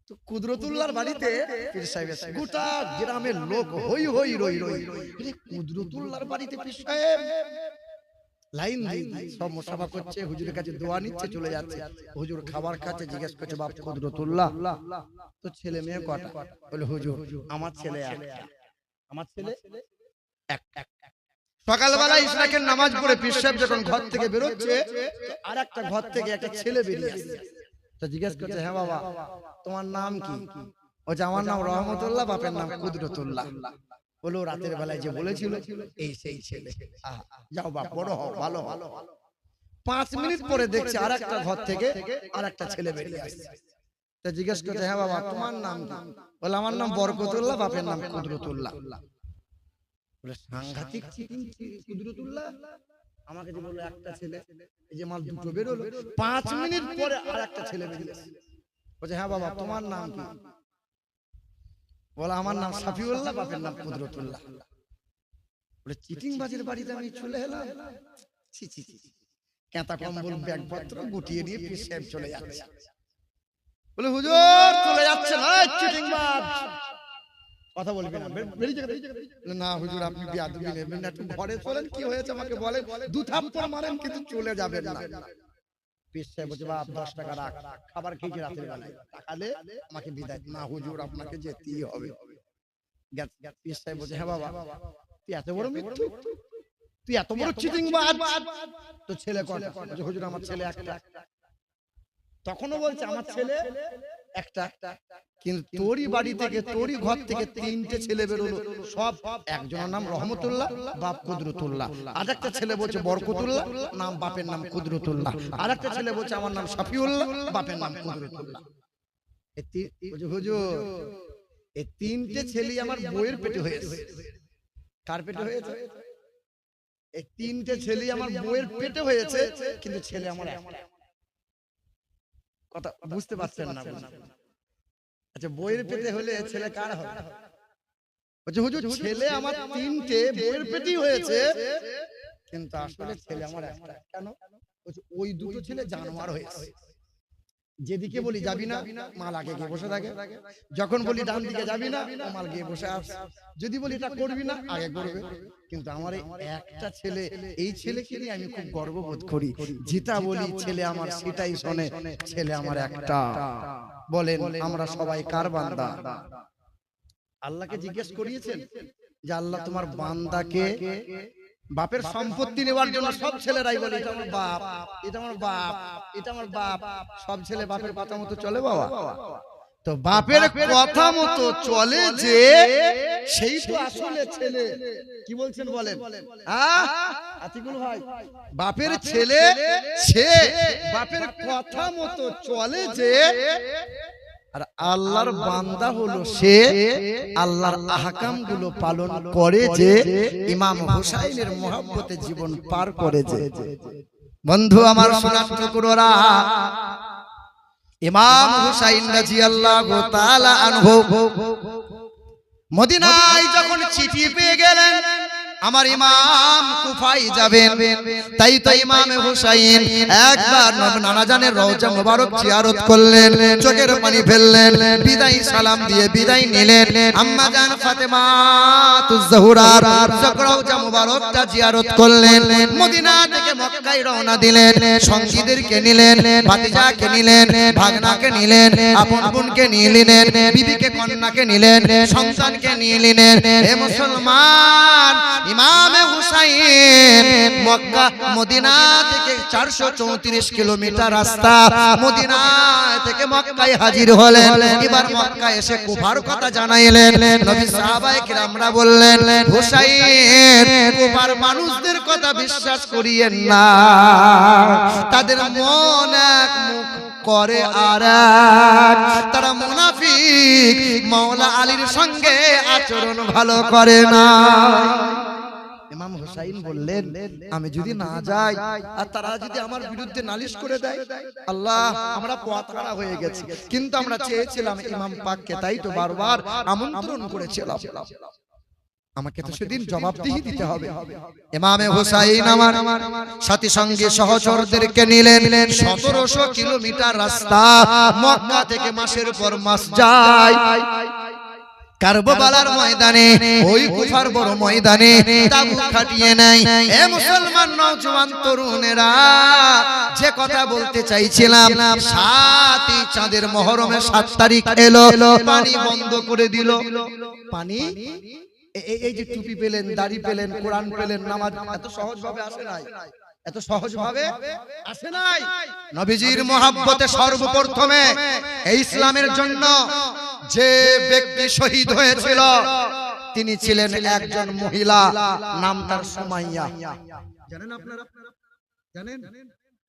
তো কুদরতুল্লাহর বাড়িতে পীর সাহেব, গোটা গ্রামের লোক হই হই রই রই, কুদরতুল্লাহর বাড়িতে পীর সাহেব। লাইন সব মুসাফা করছে, হুজুরের কাছে দোয়া নিচ্ছে, চলে যাচ্ছে। হুজুর খাবার খাচ্ছে, জিজ্ঞেস করছে বাপ কুদরতুল্লাহ তো ছেলে মেয়ে কটা? বলে হুজুর আমার ছেলে একটা। আমার ছেলে একটা। সকালবেলা ইশরাকের নামাজ পড়ে পীর সাহেব যখন ঘর থেকে বেরোচ্ছে, আর একটা ঘর থেকে একটা ছেলে বেরিয়ে আসছে। তো জিজ্ঞেস করছে, হ্যাঁ বাবা তোমার নাম কি? বলছে আমার নাম রহমতুল্লাহ, বাপের নাম কুদরতুল্লাহ। বলো রাতের বেলায় যে বলেছিল এই সেই ছেলে। যাও বাপ বড় হও, ভালো ভালো। 5 মিনিট পরে দেখছে আর একটা ঘর থেকে আর একটা ছেলে বেরিয়ে আসছে। তো জিজ্ঞেস করছে, হ্যাঁ বাবা তোমার নাম কি? বলে আমার নাম বরকতুল্লাহ, বাপের নাম কুদরতুল্লাহ। বলে সাংঘাতিক কুদরতুল্লাহ, আমাকে যে বললো একটা ছেলে, এই যে মাল দুটো বেরোলো। 5 মিনিট পরে আর একটা ছেলে বেরিয়ে আসছে। বলছে হ্যাঁ বাবা তোমার নাম কি? বলে আমার নাম শাফিউল্লাহ, বাপের নাম কুদরতুল্লাহ। বলে চিটিং বাজির বাড়িতে আমি চলে এলাম। ছি ছি ছি, কেতা কম্বল ব্যাগপত্র গুটিয়ে নিয়ে পীর সাহেব চলে যাচ্ছে। বলে হুজুর চলে যাচ্ছে না, চিটিং বাজ, কথা বলবি না, বেরিয়ে যাবে না। হুজুর আপনি বেয়াদবি নেবেন না, একটু ঘরে চলেন, কি হয়েছে আমাকে বলেন। 2 থাপ্পড় মারেন কিন্তু চলে যাবেন না। পীর সাহেব বলছে বাপ 10 টাকা রাখ, খাবার খেয়েছি রাতের বেলায়, টাকা দে আমাকে বিদায়। না হুজুর আপনাকে যেতেই হবে। পীর সাহেব বলছে হ্যাঁ বাবা তুই এত বড় মিথ্যু, তুই এত বড় চিটিং বাজ, তো ছেলে কটা? বলছে হুজুর আমার ছেলে একটা। তখনও বলছে আমার ছেলে একটা, কিন্তু তোরই বাড়ি থেকে তোরই ঘর থেকে 3টে ছেলে বেরোলো, সব একজনের নাম রহমতুল্লাহ, বাপ কুদরতুল্লাহ। আর একটা ছেলে বলছে বরকতুল্লাহ, নাম বাপের নাম কুদরতুল্লাহ। আর একটা ছেলে বলছে আমার নাম শাফিউল্লাহ, বাপের নাম কুদরতুল্লাহ। হুজুর এই 3টে ছেলে আমার বইয়ের পেটে হয়েছে। কার পেটে হয়েছে? এই 3টে ছেলে আমার বইয়ের পেটে হয়েছে, কিন্তু ছেলে আমার একটা। কথা বুঝতে পারছেন না? আচ্ছা বইয়ের পেটে হলে ছেলে কার হবে? বলছে হুজুর ছেলে আমার 3টে বইয়ের পেটেই হয়েছে, কিন্তু আসলে ছেলে আমার একটা। কেন? বলছে ওই দুটো ছেলে জানোয়ার হয়েছে। যেদিকে বলি যাবি না, মাল আগে গিয়ে বসে থাকে। যখন বলি ডান দিকে যাবি না, ও মাল গিয়ে বসে আসে। যদি বলি এটা করবি না, আগে করবে। কিন্তু আমার এই একটা ছেলে, এই ছেলেকে নিয়ে আমি খুব গর্ববোধ করি। যেটা বলি ছেলে আমার সেটাই শোনে। ছেলে আমার একটা। বলেন আমরা সবাই কার বান্দা? আল্লাহকে জিজ্ঞেস করিয়েছেন যে আল্লাহ তোমার বান্দাকে বাপের সম্পত্তি নেওয়ার জন্য সব ছেলেরাই বলে এটা আমার বাপ, এটা আমার বাপ, এটা আমার বাপ। সব ছেলে বাপের কথা মতো চলে বাবা? তো বাপের কথা মতো চলে যে, সেই তো আসলে ছেলে। কি বলছেন বলেন? আতিকুল ভাই, বাপের ছেলে সে বাপের কথা মতো চলে যে, আর আল্লাহর বান্দা হলো সে আল্লাহর আহকাম গুলো পালন করে যে, ইমাম হুসাইনের মহব্বতে জীবন পার করে যে। বন্ধু আমার সোনার টুকরোরা, ইমাম হুসাইন রাদিয়াল্লাহু তাআলা আনহু মদিনায় যখন চিঠি পেয়ে গেলেন আমার ইমাম কুফায় যাবেন, তাই তো ইমাম হুসাইন একবার নানা জানের রওজা মোবারক জিয়ারত করলেন, চোখের পানি ফেললেন, বিদায় সালাম দিয়ে বিদায় নিলেন। আম্মা জান ফাতেমা তুজ জোহরার রওজা মোবারকটা জিয়ারত করলেন। মদিনা থেকে মক্কায় রওনা দিলেন। সঙ্গীদেরকে নিলেন, ভাতিজাকে নিলেন, ভাগনাকে নিলেন, আপন বোনকে নিয়ে নিলেন, বিবিকে কন্যাকে নিলেন, সন্তানকে নিয়ে নিলেন। হে মুসলমান, ইমাম হুসাইন মক্কা মদিনা থেকে 434 কিলোমিটার রাস্তা, মদিনা থেকে মক্কায় হাজির হলেন। এবার মক্কায় এসে কুফার কথা জানাইলেন। নবী সাহাবায়ে কিরামরা বললেন, হুসাইন কুফার মানুষদের কথা বিশ্বাস করিয়েন না, তাদের মন এক মুখ করে আর তারা মুনাফিক, মাওলা আলীর সঙ্গে আচরণ ভালো করে না। ইমাম হুসাইন বললেন, আমি যদি না যাই আর তারা যদি আমার বিরুদ্ধে নালিশ করে দেয়, আল্লাহ আমরা পথহারা হয়ে গেছি। কিন্তু আমরা চেয়েছিলাম ইমাম পাককে, তাই তো বারবার আমন্ত্রণ করেছিলাম। আমাকে তো সেদিন জবাবদিহি দিতে হবে। ইমামে হুসাইন আমার সাথী সঙ্গে সহচরদেরকে নিলেন। 1700 কিলোমিটার রাস্তা, মক্কা থেকে মাসের পর মাস যায় কারবালার ময়দানে, ওই কুফার বড় ময়দানে তাবু খাটিয়ে নেয়। এ মুসলমান নওজোয়ান তরুণেরা, যে কথা বলতে চাইছিলাম, 7ই চাঁদের মুহররমের 7 তারিখ এলো, পানি বন্ধ করে দিল। পানি এই যে টুপি পেলেন, দাড়ি পেলেন, কোরআন পেলেন, নামাজ এত সহজ ভাবে আসে নাই, এত সহজ ভাবে আসে নাই। নবীজির মহব্বতে সর্বপ্রথমে এই ইসলামের জন্য যে ব্যক্তি শহীদ হয়েছিল তিনি ছিলেন একজন মহিলা, নাম তার সুমাইয়া। জানেন আপনারা? জানেন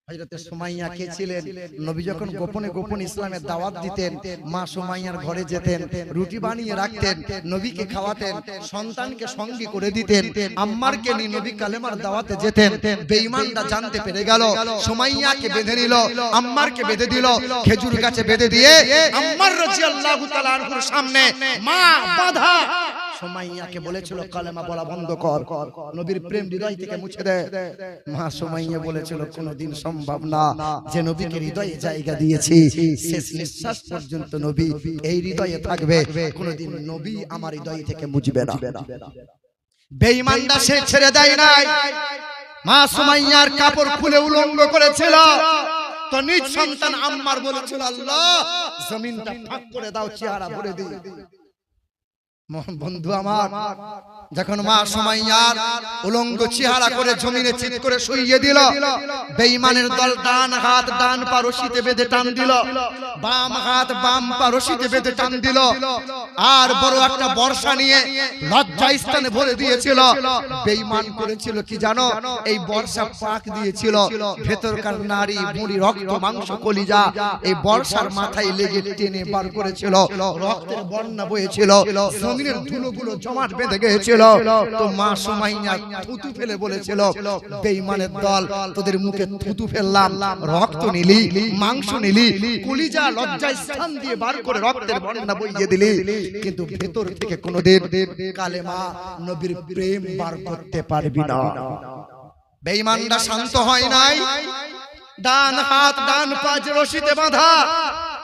হযরতে সুমাইয়া কে ছিলেন? নবী যখন গোপনে গোপনে ইসলামের দাওয়াত দিতেন, মা সুমাইয়ার ঘরে যেতেন, রুটি বানিয়ে রাখতেন, নবীকে খাওয়াতেন, সন্তানকে সঙ্গী করে দিতেন। আম্মারকে নিয়ে নবী কালেমার দাওয়াতে যেতেন। বেঈমানরা জানতে পেরে গেল, সুমাইয়াকে বেঁধে নিল, আম্মারকে বেঁধে দিল, খেজুর গাছে বেঁধে দিয়ে আম্মার রাদিয়াল্লাহু তাআলা আনহুর সামনে মা বাধা সুমাইয়াকে বলেছিল কালেমা বলা বন্ধ কর, নবীর প্রেম হৃদয় থেকে মুছে দে। মা সুমাইয়া বলেছিল কোনোদিন সম্ভব না, যে নবীকে হৃদয়ে জায়গা দিয়েছি শেষ নিঃশ্বাস পর্যন্ত নবী এই হৃদয়ে থাকবে, কোনোদিন নবী আমার হৃদয় থেকে মুছবে না। বেঈমানরা সে ছেড়ে দেয় নাই। মা সুমাইয়ার কাপড় খুলে উলঙ্গ করেছিল, তো নিজ সন্তান আম্মার বলেছিল, আল্লাহ জমিনটা ফাঁক করে দাও, চেহারা ভরে দিই। বন্ধু আমার, যখন মা সুমাইয়ার উলঙ্গ চেহারা করে জমিনে চিৎ করে শুইয়ে দিল, বেঈমানের দল ডান হাত ডান পা রশিতে বেঁধে টান দিল, বাম হাত বাম পা রশিতে বেঁধে টান দিল, আর বড় একটা বর্ষা নিয়ে লজ্জাস্থানে ভরে দিয়েছিল। বেঈমান করেছিল কি জানো? এই বর্ষা পাক দিয়েছিল, ভেতরকার নারী মুড়ি রক্ত মাংস কলিজা এই বর্ষার মাথায় লেগে টেনে বার করেছিল, রক্তের বন্যা বয়েছিল, জমিনের ধুলোগুলো জমাট বেঁধে গিয়েছিল। তো মা সুমাইয়া থুতু ফেলে বলেছিল, বেঈমানের দল, তোদের মুখে থুতু ফেললাম, রক্ত নিলি, মাংস নিলি, কলিজা লজ্জায় স্থান দিয়ে বার করে রক্তের বন্যা বইয়ে দিলি, কিন্তু ভেতর থেকে কোনোদিন কালেমা নবীর প্রেম বার করতে পারবি না। বেঈমানরা শান্ত হয় নাই। ডান হাত ডান পা যে রশিতে বাঁধা,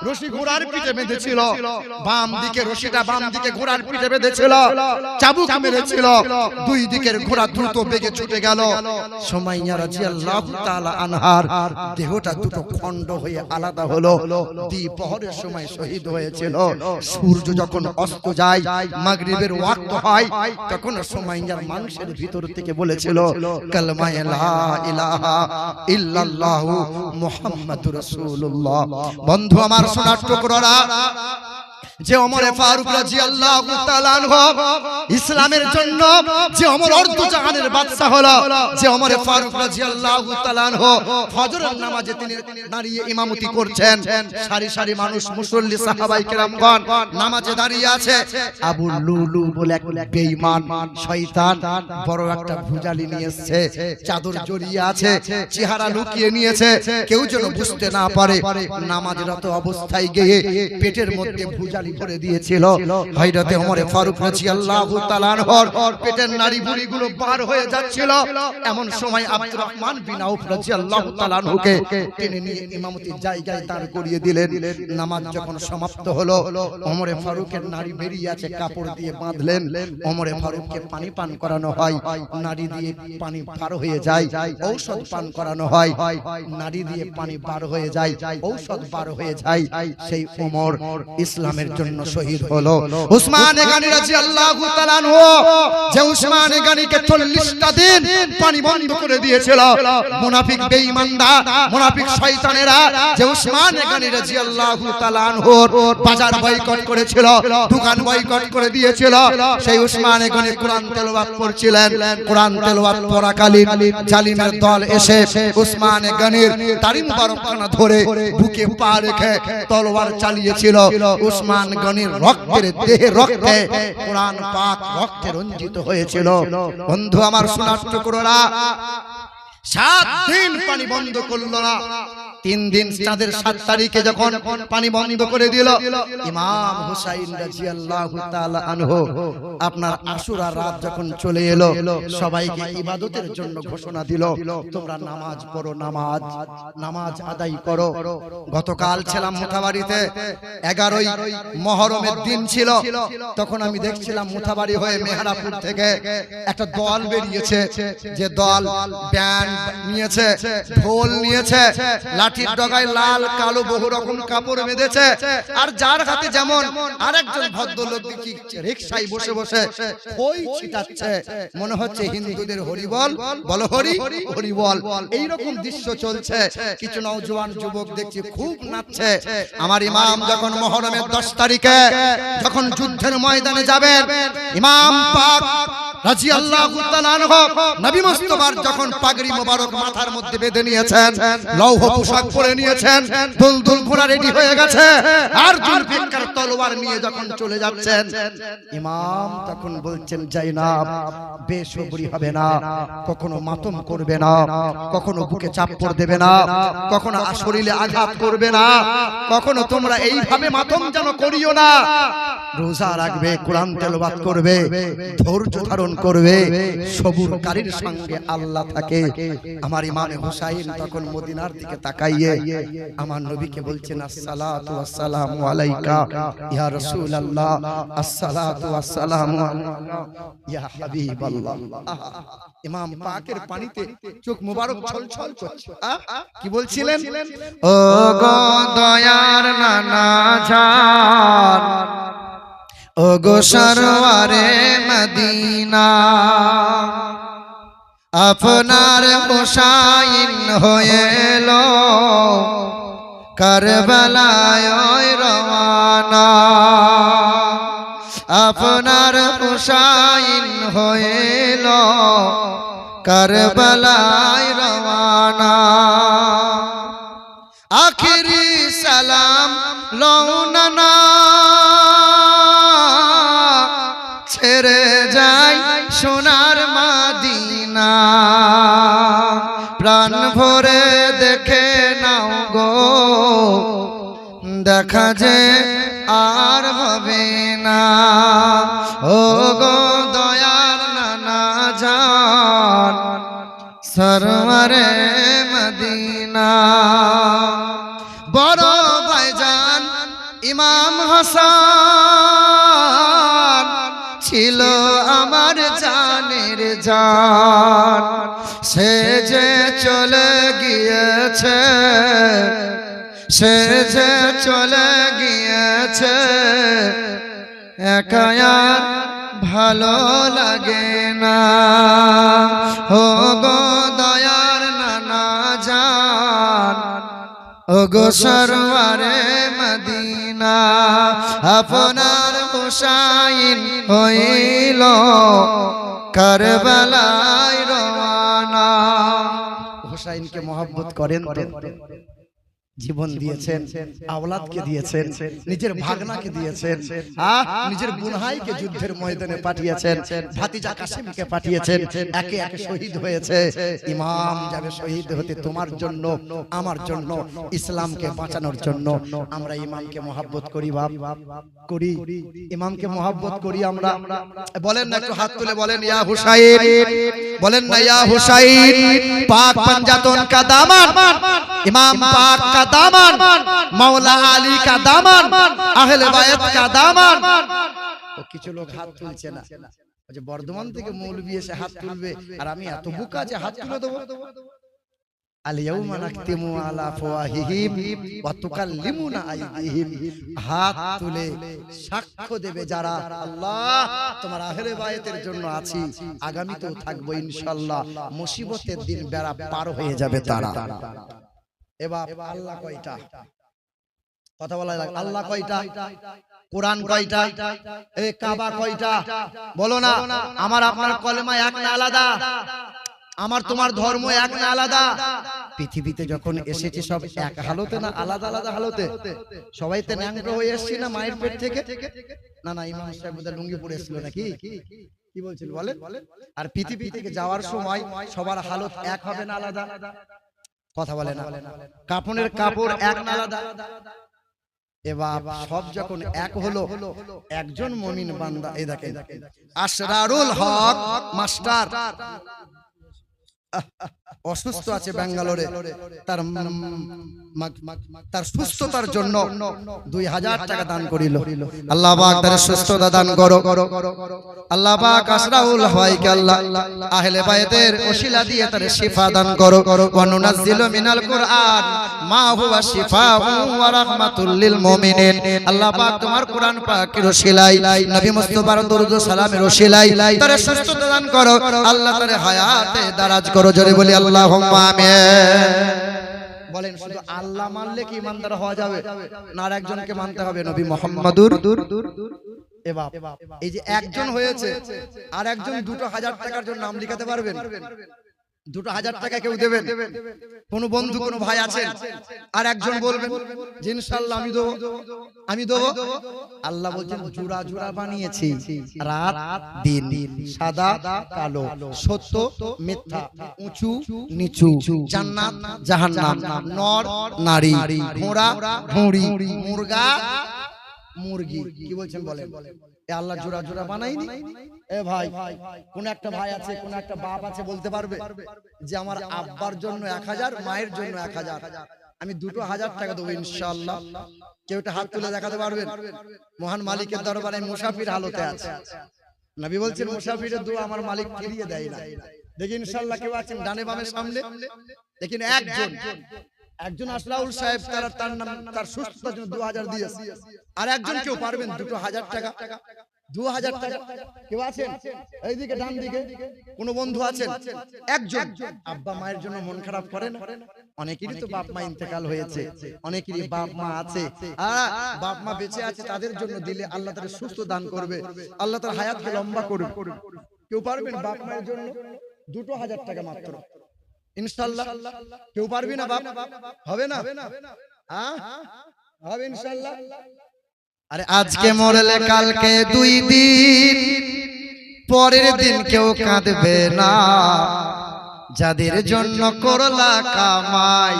রশি ঘোড়ার পিঠে বেঁধেছিল, বাম দিকে রশিটা বাম দিকে ঘোড়ার পিঠে বেঁধেছিল, চাবুক মেরেছিল, দুই দিকের ঘোড়া দ্রুত বেগে ছুটে গেল। সুমাইয়া রাদিয়াল্লাহু তাআলা আনহার দেহটা দুটো খণ্ড হয়ে আলাদা হলো। দ্বিপহরের সময় শহীদ হয়েছিল। সূর্য যখন অস্ত যায়, মাগরিবের ওয়াক্ত হয়, তখন সুমাইয়ার মাংসের ভিতর থেকে বলেছিল কালেমা লা ইলাহা ইল্লাল্লাহু মুহাম্মাদুর রাসূলুল্লাহ। বন্ধু আমার সোনার টুকরারা, যে ওমরে ফারুক রাদিয়াল্লাহু তাআলা আনহু ইসলামের জন্য যে ওমর অর্ধজাহানের বাদশা হলো, যে ওমরে ফারুক রাদিয়াল্লাহু তাআলা আনহু ফজরের নামাজে তিনি দাঁড়িয়ে ইমামতি করছেন, সারি সারি মানুষ মুসল্লি সাহাবায়ে কেরামগণ নামাজে দাঁড়িয়ে আছে। আবু লুলু বলে এক বেঈমান শয়তান বড় একটা ভুজালি নিয়ে এসেছে, চাদর জড়িয়ে আছে, চেহারা লুকিয়ে নিয়েছে, কেউ যেন বুঝতে না পারে। নামাজরত অবস্থায় গিয়ে পেটের মধ্যে ভুজালি ভরে দিয়েছিল। হযরতে ওমরে ফারুক রাদিয়াল্লাহু তাআলা আনহুর পেটের নাড়ি ভুঁড়িগুলো বার হয়ে যাচ্ছিল। এমন সময় আব্দুর রহমান বিন আউফ রাদিয়াল্লাহু তাআলা আনহুকে টেনে নিয়ে ইমামতির জায়গায় দাঁড় করিয়ে দিলেন। নামাজ যখন সমাপ্ত হলো, ওমরে ফারুকের নাড়ি বেরিয়ে আছে, কাপড় দিয়ে বাঁধলেন। ওমরে ফারুককে পানি পান করানো হয়, নাড়ি দিয়ে পানি বার হয়ে যায়। ঔষধ পান করানো হয়, নাড়ি দিয়ে পানি বার হয়ে যায়, ঔষধ বার হয়ে যায়। সেই ওমর ইসলামের জন্য শহীদ হলো। উসমান গানী রাদিয়াল্লাহু তাআলা আনহু, যে উসমান গানীকে 40টা দিন পানি বন্ধ করে দিয়েছিল, মুনাফিক বেঈমানরা, মুনাফিক শয়তানেরা যে উসমান গানী রাদিয়াল্লাহু তাআলা আনহুর বাজার বয়কট করেছিল, দোকান বয়কট করে দিয়েছিল, সেই উসমান গানী কোরআন তেলাওয়াত করছিলেন। কোরআন তেলাওয়াত পড়াকালীন জালিমের দল এসে উসমান গানীর দাড়ি মুবারকখানা ধরে বুকে পা রেখে তলোয়ার চালিয়েছিল। উসমান গনির রক্তের দেহে রক্তে কোরআন পাক রক্তে রঞ্জিত হয়েছিল। বন্ধু আমার সোনার টুকরোরা, 7 দিন পানি বন্ধ করলো না। 3 দিন চাঁদের 7 তারিখে যখন পানি বন্ধ করে দিল, ইমাম হুসাইন রাদিয়াল্লাহু তাআলা আনহু আপনার আশুরা রাত যখন চলে এলো, সবাইকে ইবাদতের জন্য ঘোষণা দিল, তোমরা নামাজ পড়ো, নামাজ আদায় করো। গতকাল ছিলাম মুথাবাড়িতে, 11ই মুহররমের দিন ছিল। তখন আমি দেখছিলাম মুথাবাড়ি হয়ে মেহরাপুর থেকে একটা দল বেরিয়েছে, যে দল ব্যান্ড নিয়েছে, ঢোল নিয়েছে, লাঠির ডগায় লাল কালো বহু রকম কাপড় বেঁধেছে, আর যার হাতে যেমন আরেকজন ভদ্রলোক দেখি রিকশায় বসে বসে ওই ছিটাচ্ছে, মনে হচ্ছে হিন্দুদের হরিবল, বলো হরি হরি বল, এইরকম দৃশ্য চলছে। কিছু নওজোয়ান যুবক দেখছি খুব নাচছে। আমার ইমাম যখন মুহররমের 10 তারিখে যখন যুদ্ধের ময়দানে যাবেন, ইমাম পাক রাদিয়াল্লাহু তাআলা আনহু নবী মুস্তাফার যখন পাগড়ি মোবারক মাথার মধ্যে বেঁধে নিয়েছেন, লৌহ পোশাক পরে নিয়েছেন, দুলদুল ঘোড়া রেডি হয়ে গেছে, আর জুলফিকার তলোয়ার নিয়ে যখন চলে যাচ্ছেন, ইমাম তখন বলছেন, জাইনাব বেসবরি হবে না, কখনো মাতম করবে না, কখনো বুকে চাপড় দেবে না, কখনো শরীরে আঘাত করবে না, কখনো তোমরা এইভাবে মাতম যেন করিও না। রোজা রাখবে, কোরআন তেলাওয়াত করবে, ধৈর্য ধারণ করবে, সবুরকারীর সঙ্গে আল্লাহ থাকে। আমার ইমাম হুসাইন তখন মদিনার দিকে তাকাইয়ে আমার নবীকে বলছেন, আসসালাতু ওয়াসসালামু আলাইকা ইয়া রাসূলুল্লাহ, আসসালাতু ওয়াসসালামু আলাইকা ইয়া হাবিবাল্লাহ। ইমাম পাকের পানিতে চোখ মোবারক ছলছল করছে। কি বলছিলেন? ও গো দয়ার নানা জান, ও গো সরওয়ারে মদিনা, আপনার হুসাইন হয়ে এলো কারবালায় রওয়ানা, আপনার হুসাইন হয়ে এলো কারবালায় রওয়ানা। আখিরি সালাম লওনা ছেড়ে যাই সোনার মদিনা, প্রাণ ভরে দেখে নাও গো, দেখা যে আর হবে না। ও গো দয়ার নানা জান, সরওয়ারে মদিনা বড় ভাইজান ইমাম হাসান ছিল আমার জানের জান সে যে চলে গিয়েছে সে যে চলে গিয়েছে একা আর ভালো লাগে না ও গো দয়ার নানা জান ও গো সরওয়ারে মদিনা আপনার হুসাইন হইল কারবালায় রওয়ানা হুসাইনকে মহব্বত করেন তো জীবন দিয়েছেন আওলাদকে দিয়েছেন নিজের ভাগনাকে দিয়েছেন নিজের বুনহাইকে যুদ্ধের ময়দানে পাঠিয়েছেন ভাতিজা কাসিমকে পাঠিয়েছেন একে একে শহীদ হয়েছে ইমাম যাবে শহীদ হতে তোমার জন্য আমার জন্য ইসলামকে বাঁচানোর জন্য আমরা ইমামকে মহব্বত করি বাপ করি ইমামকে মহব্বত করি আমরা বলেন না একটু হাত তুলে বলেন ইয়া হুসাইন বলেন না ইয়া হুসাইন পাক পাঞ্জাতন কা দামান ইমাম পাক কা दामन मौला अली का दामन अहले बायत का दामन ও কিছু লোক হাত তুলছে না যে বর্ধমান থেকে মৌলবি এসে হাত তুলবে আর আমি এত বুকা যে হাত তুলে দেব আলিয়াউমা নাকতিমু আলা ফাওয়াহিহিম ওয়া তুকাল্লিমুনা আইদিহিম হাত তুলে সাক্ষ্য দেবে যারা আল্লাহ তোমার আহলে বায়াতের জন্য আছি আগামীতেও থাকবো ইনশাআল্লাহ মুসিবতের দিন বেড়া পার হয়ে যাবে তারা এবার আল্লাহ কয়টা কথা বলা লাগে আল্লাহ কয়টা কোরআন কয়টা এ কাবা কয়টা বলো না আমার আপনার কলেমা এক না আলাদা আমার তোমার ধর্ম এক না আলাদা পৃথিবীতে যখন এসেছি সব এক হালতে না আলাদা আলাদা হালতে সবাই তো ন্যাংটো হয়ে এসেছি না মায়ের পেট থেকে না না ইমাম সাহেব বোধহয় লুঙ্গি পরে এসেছিল নাকি কি বলছিল বলেন আর পৃথিবী থেকে যাওয়ার সময় সবার হালত এক হবে না আলাদা কথা বলে না কাপড়ের কাপড় এক না আলাদা এবার সব যখন এক হলো একজন মুমিন বান্দা এই দেখেন আশরারুল হক মাস্টার অসুস্থ আছে ব্যাঙ্গালোরে তার সুস্থতার জন্য 2000 টাকা দান করিল আল্লাহ পাক তার সুস্থতা দান করো আল্লাহ পাক আশরাউল হককে আল্লাহ আহলে বায়াতের ওসিলা দিয়ে তার শিফা দান করো ওয়া নুনাজ্জিলু মিনাল কুরআন মা হুয়া শিফাউ ওয়া রাহমাতুল লিল মুমিনিন আল্লাহ পাক তোমার কোরআন পাকের ওসিলাই নবী মুস্তাফার দরুদ ও সালামের ওসিলাই তার সুস্থতা দান করো আল্লাহ তার হায়াতে দারাজ করো জোরে বলি আল্লাহুম্মা আমিন বলেন শুধু আল্লাহ মানলে কি ইমানদার হওয়া যাবে না আর একজনকে মানতে হবে নবী মুহাম্মদুর এবার এই যে একজন হয়েছে আর একজন 2000 টাকার জন্য নাম লিখাতে পারবেন 2000 টাকা কেউ দেবেন কোন বন্ধু কোন ভাই আছেন আর একজন বলবেন যে ইনশাআল্লাহ আমি দেব আল্লাহ বলেন জোড়া জোড়া বানিয়েছি রাত দিন সাদা কালো সত্য মিথ্যা উঁচু নিচু জান্নাত জাহান্নাম নর নারী ঘোড়া ঘুড়ি মুরগা মুরগি কি বলছেন বলেন এ আল্লাহ জোড়া জোড়া বানাইনি এ ভাই কোন একটা ভাই আছে কোন একটা বাপ আছে বলতে পারবে যে আমার আব্বার জন্য 1000 মায়ের জন্য 1000 আমি 2000 টাকা দেব ইনশাআল্লাহ কেউটা হাত তুলে দেখাতে পারবেন মহান মালিকের দরবারে মুসাফির হালতে আছে নবী বলছেন মুসাফিরের দোয়া আমার মালিক ফিরিয়ে দেয় না দেখি ইনশাআল্লাহ কেউ আছেন ডানে বামে সামনে দেখেন একজন আসলাউল সাহেব তার নাম তার সুস্থতার জন্য 2000 দিয়েছে আর একজন কেউ পারবেন 2000 টাকা 2000 টাকা কেউ আছেন এইদিকে ডান দিকে কোন বন্ধু আছেন একজন আব্বা মায়ের জন্য মন খারাপ করেন অনেকেরই তো বাপ মা ইন্তেকাল হয়েছে অনেকেরই বাপ মা আছে বাপ মা বেঁচে আছে তাদের জন্য দিলে আল্লাহ তাদের সুস্থ দান করবে আল্লাহ তার হায়াতকে লম্বা করবে কেউ পারবেন বাপ মায়ের জন্য 2000 টাকা মাত্র ইনশাআল্লাহ কেউ পারবি না বাপ হবে না হ্যাঁ হবে ইনশাআল্লাহ আরে আজকে মরলে কালকে 2 দিন পরের দিন কেউ কাঁদবে না যাদের জন্য করলা কামাই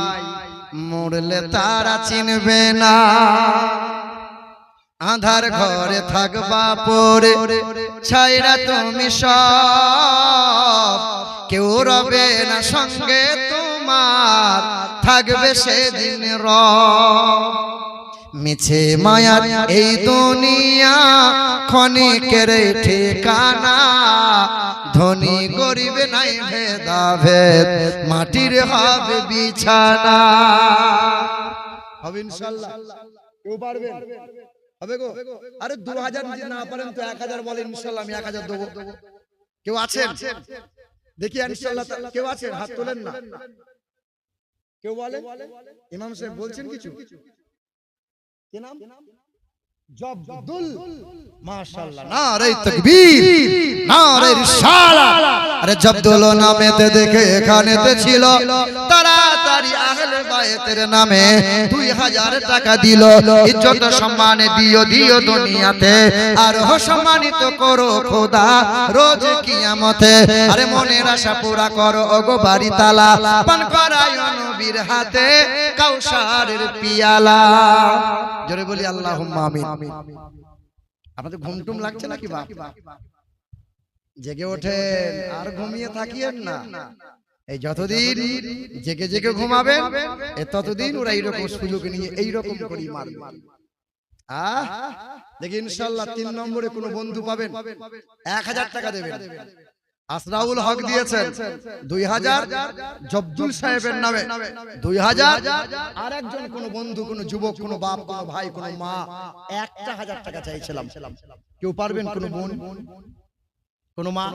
মরলে তারা চিনবে না আধার ঘরে থাকবা পরে ছাইরা তুমি সব কেউ রবে না সঙ্গে তোমার, থাকবে সেদিন রব। মিছে মায়ার এই দুনিয়া ক্ষণিকের ঠিকানা, ধনী গরিব নাই ভেদাভেদ, মাটির হবে বিছানা। হবে ইনশাআল্লাহ? কেউ পারবেন? হবে গো? আরে 2000 যদি না পারেন তো 1000 বলেন, ইনশাআল্লাহ আমি 1000 দেবো। কেউ আছেন? দেখি ইনশাআল্লাহ। কেউ আছেন? হাত তোলেন না। কেউ বলেন? ইমাম সাহেব বলছেন কিছু? কি নাম? জব্দুল। মাশাআল্লাহ, নারে তাকবীর, নারে রিসালাত। আরে জব্দুল নামেতে দেখে এখানেতে ছিল, তাড়াতাড়ি আহলে বাইতের নামে 2000 টাকা দিল। ইজ্জত সম্মান দিও দিও দুনিয়াতে, আর সম্মানিত করো খোদা রোজ কিয়ামতে। আরে মনের আশা পুরা করো ওগো বাড়ি তালা, পান করায় নবীর হাতে কাউসারের পিয়ালা। জোরে বলি আল্লাহুম্মা আমিন। আপনাদের ঘুমটুম লাগছে নাকি বাপ? জেগে ওঠেন, আর ঘুমিয়ে থাকিয়েন না। এই যতদিন জেগে জেগে ঘুমাবেন, ততদিন ওরা এইরকম সুযোগ নিয়ে এইরকম করি মারবে। দেখি ইনশাআল্লাহ 3 নম্বরে কোনো বন্ধু পাবেন, 1000 টাকা দেবেন। আসরাউল হক দিয়েছেন 2000, জব্দুল সাহেবের নামে 2000, আর একজন কোন বন্ধু, কোন যুবক, কোন বাপ, কোন ভাই, কোন মা 1000 টাকা চাইছিলাম। কেউ পারবেন? কোন বোন, কোন মা?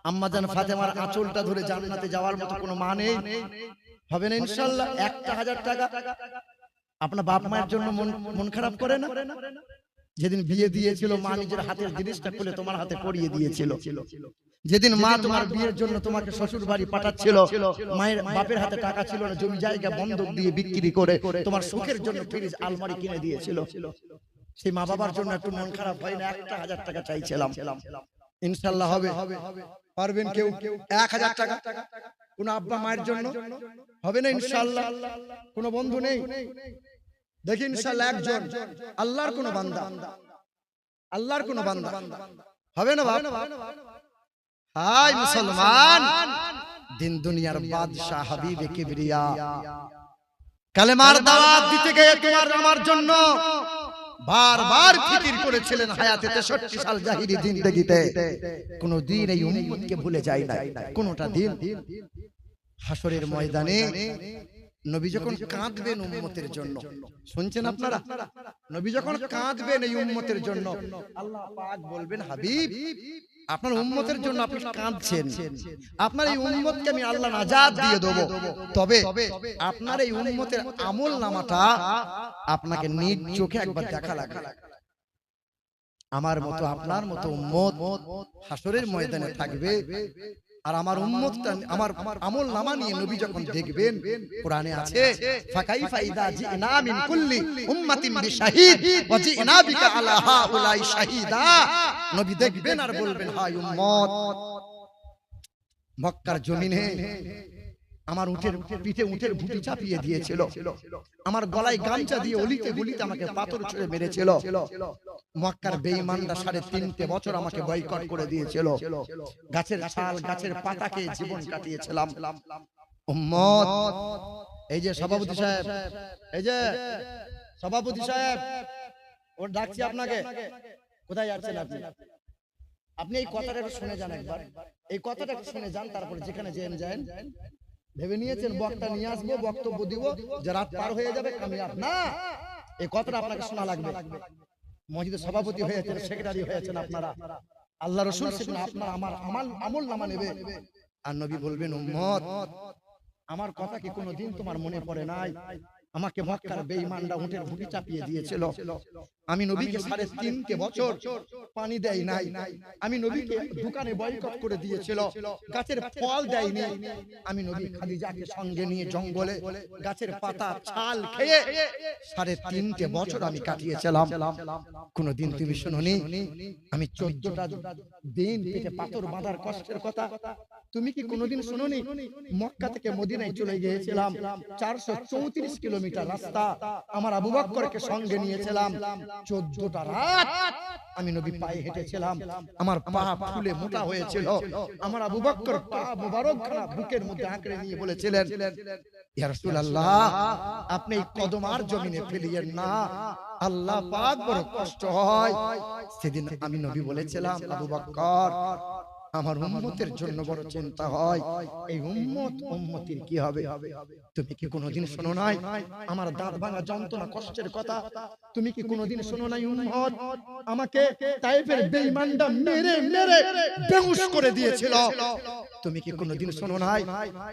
আম্মা জান ফাতেমার আঁচলটা ধরে জান্নাতে যাওয়ার মতো কোন মা নেই? হবে না ইনশাআল্লাহ? 1000 টাকা। আপনার বাপ মায়ের জন্য মন খারাপ করে না? যেদিন বিয়ে দিয়েছিল মা নিজের হাতের জিনিসটা খুলে তোমার হাতে পরিয়ে দিয়েছিল। যেদিন মা তোমার বিয়ের জন্য তোমাকে শ্বশুর বাড়ি পাঠাচ্ছিল, মায়ের বাপের হাতে টাকা ছিল না, জমি জায়গা বন্ধক দিয়ে বিক্রি করে তোমার সুখের জন্য ফ্রিজ আলমারি কিনে দিয়েছিল। সেই মা বাবার জন্য একটু মন খারাপ হয় না? 1000 টাকা চাইছিলাম। ইনশাআল্লাহ হবে? পারবেন কেউ? 1000 টাকা। কোন আব্বা মায়ের জন্য হবে না ইনশাআল্লাহ? কোন বন্ধু নেই? দেখি ইনশাআল্লাহ একজন, আল্লাহর কোন বান্দা, আল্লাহর কোন বান্দা হবে না বাপ? হাই মুসলমান, দিন দুনিয়ার বাদশা হাবিবে কিবরিয়া, কালেমার দাওয়াত দিতে গিয়ে তোমার আমার জন্য বারবার ফিকির করেছিলেন হায়াতে 63 সাল জাহিরি জিন্দেগিতে। কোনদিন এই উম্মতকে ভুলে যায় না। কোনটা দিন হাসরের ময়দানে নবী যখন কাঁদবেন উম্মতের জন্য, শুনছেন আপনারা? নবী যখন কাঁদবেন এই উম্মতের জন্য, আল্লাহ পাক বলবেন, হাবিব আপনার উম্মতের জন্য আপনি কাঁদছেন, আপনার এই উম্মতকে আমি আল্লাহ নাজাত দিয়ে দেব। তবে আপনার এই উম্মতের আমল নামাটা আপনাকে নিজ চোখে একবার দেখা লাগবে। আমার মতো আপনার মতো উম্মত হাসরের ময়দানে থাকবে, আর আমার উম্মতটা আমার আমল নামা নিয়ে নবী যখন দেখবেন, কোরআনে আছে ফাকাইফা ইযা জিনা মিন কুল্লি উম্মাতিন বিশাহিদ ওয়া জিনা বিকা আলা হাউলাই শাহিদা। নবী দেখবেন আর বলবেন, হায় উম্মত, মক্কার জমিনে আমার উটের পিঠে উটের ভুঁটি চাপিয়ে দিয়েছিল, আমার গলায় গামছা দিয়ে অলিতে গলিতে আমাকে পাথর ছুঁড়ে মেরেছিল, মক্কার বেঈমানরা 3.5 বছর আমাকে বয়কট করে দিয়েছিল, গাছের ছাল গাছের পাতাকে জীবন কাটিয়েছিলাম। উম্মত, এই যে সভাপতি সাহেব, এই যে সভাপতি সাহেব, ওর ডাকছি আপনাকে। কোথায় যাচ্ছেন আপনি? আপনি এই কথাটা শুনে যান একবার, এই কথাটা শুনে যান, তারপরে যেখানে যান। ভেবে নিয়েছেন বক্তা নিয়ে আসবো, বক্তব্য দিব, যে রাত পার হয়ে যাবে, কামিয়াব না। এই কথাটা আপনাকে শোনা লাগবে। মসজিদের সভাপতি হয়েছেন, সেক্রেটারি হয়েছেন আপনারা, আল্লাহ রাসূল সেদিন আপনার আমার আমল নামা নেবে, আর নবী বলবেন, উম্মত আমার কথা কি কোনোদিন তোমার মনে পড়ে নাই? আমাকে মক্কার বেঈমানরা উটের ভুঁটি চাপিয়ে দিয়েছিল, আমি নবীকে 3.5 বছর পানি দেই নাই, আমি নবীকে দোকানে বয়কট করে দিয়েছিল, গাছের ফল দেয়নি, আমি নবী খাদিজাকে সঙ্গে নিয়ে জঙ্গলে গাছের পাতা ছাল খেয়ে 3.5 বছর আমি কাটিয়েছিলাম। কোনদিন তুমি শুনোনি আমি 14টা দিন পেটে পাথর বাঁধার কষ্টের কথা? তুমি কি কোনোদিন শোনোনি মক্কা থেকে মদিনায় চলে গিয়েছিলাম 434 কিলোমিটার রাস্তা, আমার আবু বকরকে সঙ্গে নিয়েছিলাম, 14টা রাত আমি নবী পায়ে হেঁটেছিলাম, আমার পা ফুলে মোটা হয়েছিল, আমার আবু বকর পা মুবারকখানা বুকের মধ্যে আঁকড়ে নিয়ে বলেছিলেন, ইয়া রাসূলুল্লাহ আপনি এই কদম আর জমিনে ফেলিয়েন না, আল্লাহ পাক বড় কষ্ট হয়। সেদিন আমি নবী বলেছিলাম, আবু বকর আমার উম্মতের জন্য বড় চিন্তা হয়, এই উম্মতির কি হবে? তুমি কি কোনোদিন শোনো নাই আমার দাঁত ভাঙা যন্ত্রণা কষ্টের কথা? তুমি কি কোনোদিন শোনো নাই উম্মত আমাকে তায়েফের বেঈমানরা মেরে মেরে বেহুশ করে দিয়েছিল? তুমি কি কোনোদিন শোনো নাই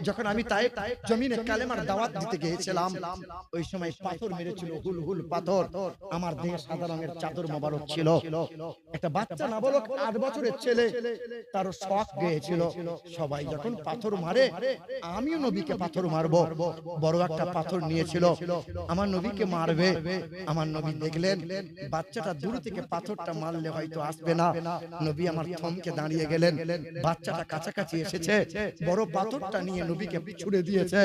যখন আমি তায়েফ জমিনে কালেমার দাওয়াত দিতে গিয়েছিলাম, ওই সময় পাথর মেরেছিল, হুল পাথর, আমার দেহে সাদা রঙের চাদর মোবারক ছিল, একটা বাচ্চা নাবালক 8 বছরের ছেলে, তার শখ গিয়েছিল, সবাই যখন পাথর মারে আমিও নবীকে পাথর মারবো, বড় একটা পাথর নিয়েছিল, আমার নবীকে মারবে। আমার নবী দেখলেন বাচ্চাটা দূর থেকে পাথরটা মারলে হয়তো আসবে না, নবী আমার থমকে দাঁড়িয়ে গেলেন, বাচ্চাটা কাছাকাছি এসেছে, বড় পাথরটা নিয়ে নবীকে ছুড়ে দিয়েছে,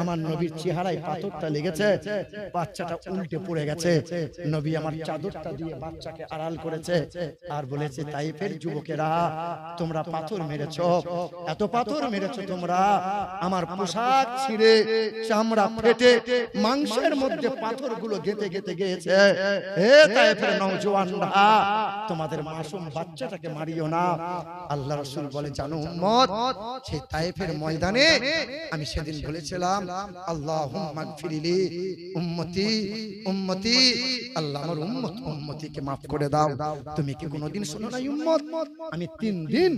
আমার নবীর চেহারায় পাথরটা লেগেছে, বাচ্চাটা উল্টে পড়ে গেছে, নবী আমার চাদরটা দিয়ে বাচ্চাকে আড়াল করেছে আর বলেছে, তায়েফের যুবকেরা তোমরা পাথর মেরেছো, এত পাথর মেরেছো তোমরা, আমার পোশাক ছিঁড়ে চামড়া ফেটে মাংসের মধ্যে পাথরগুলো গেঁথে গেঁথে গিয়েছে, হে তায়েফের নওজওয়ানরা তোমাদের মাসুম বাচ্চাটাকে মারিও না। আল্লাহ রাসূল বলে, জানো উম্মত, সেই তায়েফের ময়দানে আমি সেদিন বলেছিলাম, আল্লাহুম্মা গফিরলি উম্মতি উম্মতি, আল্লাহ আমার উম্মতিকে maaf করে দাও। তুমি কি কোনোদিন শোনো না উম্মত, আমি 3 দিন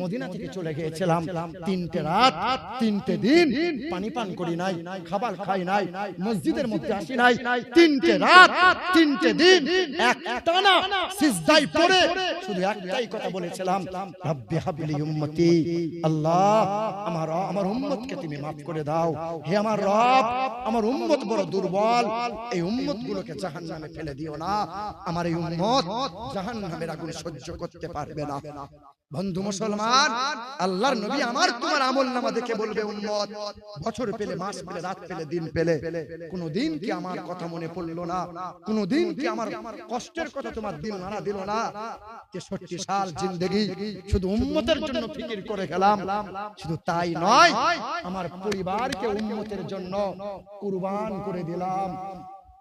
মদিনা থেকে চলে গিয়েছিলাম, 3টে রাত 3টে দিন পানি পান করি নাই, খাবার খাই নাই, মসজিদের মধ্যে আসি নাই, 3টে রাত 3টে দিন একটানা সিজদায় পড়ে শুধু একটাই কথা বলেছিলাম, রব্বি হাবলি উম্মতি, আল্লাহ আমার উম্মতকে তুমি maaf করে দাও, হে আমার রব আমার উম্মত বড় দুর্বল, এই উম্মতগুলোকে জাহান্নামে ফেলে দিও না, আমার এই উম্মত জাহান্নামের আগুন সহ্য করতে পারবে না। বন্ধু মুসলমান, আল্লাহর নবী আমার তোমার আমলনামা দেখে বলবে, উম্মত বছর পেলে, মাস পেলে, রাত পেলে, দিন পেলে, কোনদিন কি আমার কথা মনে পড়লো না? কোনদিন কি আমার কষ্টের কথা তোমার দিল নাড়া দিল না? 63 সাল জিন্দেগি শুধু উম্মতের জন্য ফিকির করে গেলাম, শুধু তাই নয় আমার পরিবারকে উম্মতের জন্য কুরবান করে দিলাম,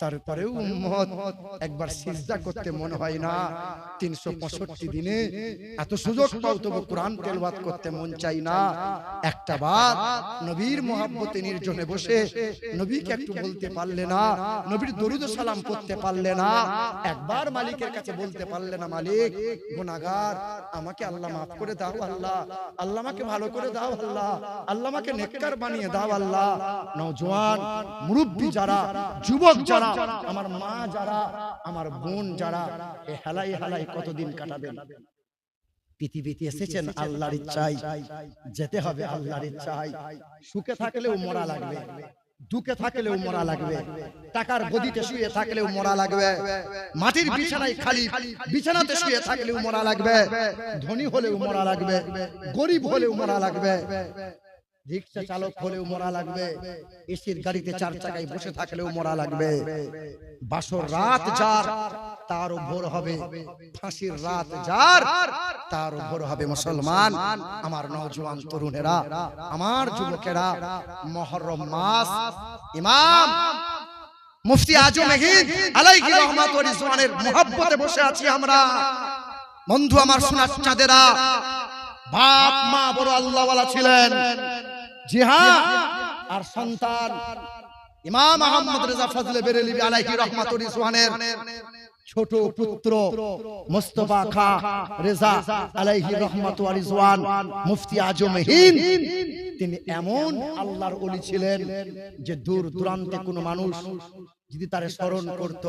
তারপরেও উম্মত একবার সিজদা করতে মন হয় না। 365 দিনে এত সুযোগ পাও তবু কোরআন তেলাওয়াত করতে মন চাই না। একটা বার নবীর মহব্বতে নির্জনে বসে নবীকে একটু বলতে পারলে না, নবীর দরুদ ও সালাম করতে পারলে না, একবার মালিকের কাছে বলতে পারলে না, মালিক গুনাহগার, আমাকে আল্লাহ maaf করে দাও, আল্লাহ আল্লাহ আমাকে ভালো করে দাও, আল্লাহ আল্লাহ আমাকে নেককার বানিয়ে দাও, আল্লাহ। নওজোয়ান মুরব্বি যারা, যুবক যারা, আমার মা যারা, আমার বোন যারা, এই হেলাই হেলাই কতদিন কাটাবেন? পৃথিবীতে এসেছেন আল্লাহর ইচ্ছায়, যেতে হবে আল্লাহর ইচ্ছায়। সুখে থাকলেও মরা লাগবে, দুঃখে থাকলেও মরা লাগবে, টাকার গদিতে শুয়ে থাকলেও মরা লাগবে, মাটির বিছানায় খালি বিছানাতে শুয়ে থাকলেও মরা লাগবে, ধনী হলেও মরা লাগবে, গরিব হলেও মরা লাগবে, রিক্সা চালক হলেও মরা লাগবে, এসির গাড়িতে 4 চাকায় বসে থাকলেও মরা লাগবে। বাসর রাত যার তারও ভোর হবে, ফাঁসির রাত যার তারও ভোর হবে। মুসলমান, আমার নওজোয়ান তরুণেরা, আমার যুবকেরা, মুহররম মাস ইমাম মুফতি আজম হিন্দ আলাইহি রহমাত ওয়া রিজওয়ানের মুহাব্বতে বসে আছি আমরা। বন্ধু আমার, সোনার চাঁদেরা, বাপ মা বড় আল্লাহওয়ালা ছিলেন, জি হ্যাঁ, আর সন্তান ইমাম আহমদ রেজা ফজলে বেরেলভী আলাইহি রহমাত ওয়া রিজওয়ানের ছোট পুত্র মুস্তাফা খা রেজা আলাইহি রহমাত ওয়া রিজওয়ান মুফতি আজম হিন্দ, তিনি এমন আল্লাহর ওলি ছিলেন যে দূর দূরান্তে কোনো মানুষ যদি তারে স্মরণ করত,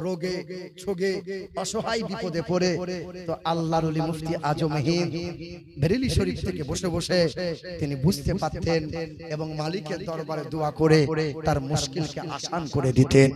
রোগে ছোগে অসহায় বিপদে পড়ে, তো আল্লাহর ওলি মুফতি আজম হিন্দ বেরেলি শরীফ থেকে বসে বসে তিনি বুঝতে পারতেন এবং মালিকের দরবারে দোয়া করে তার মুশকিলকে আসান করে দিতেন।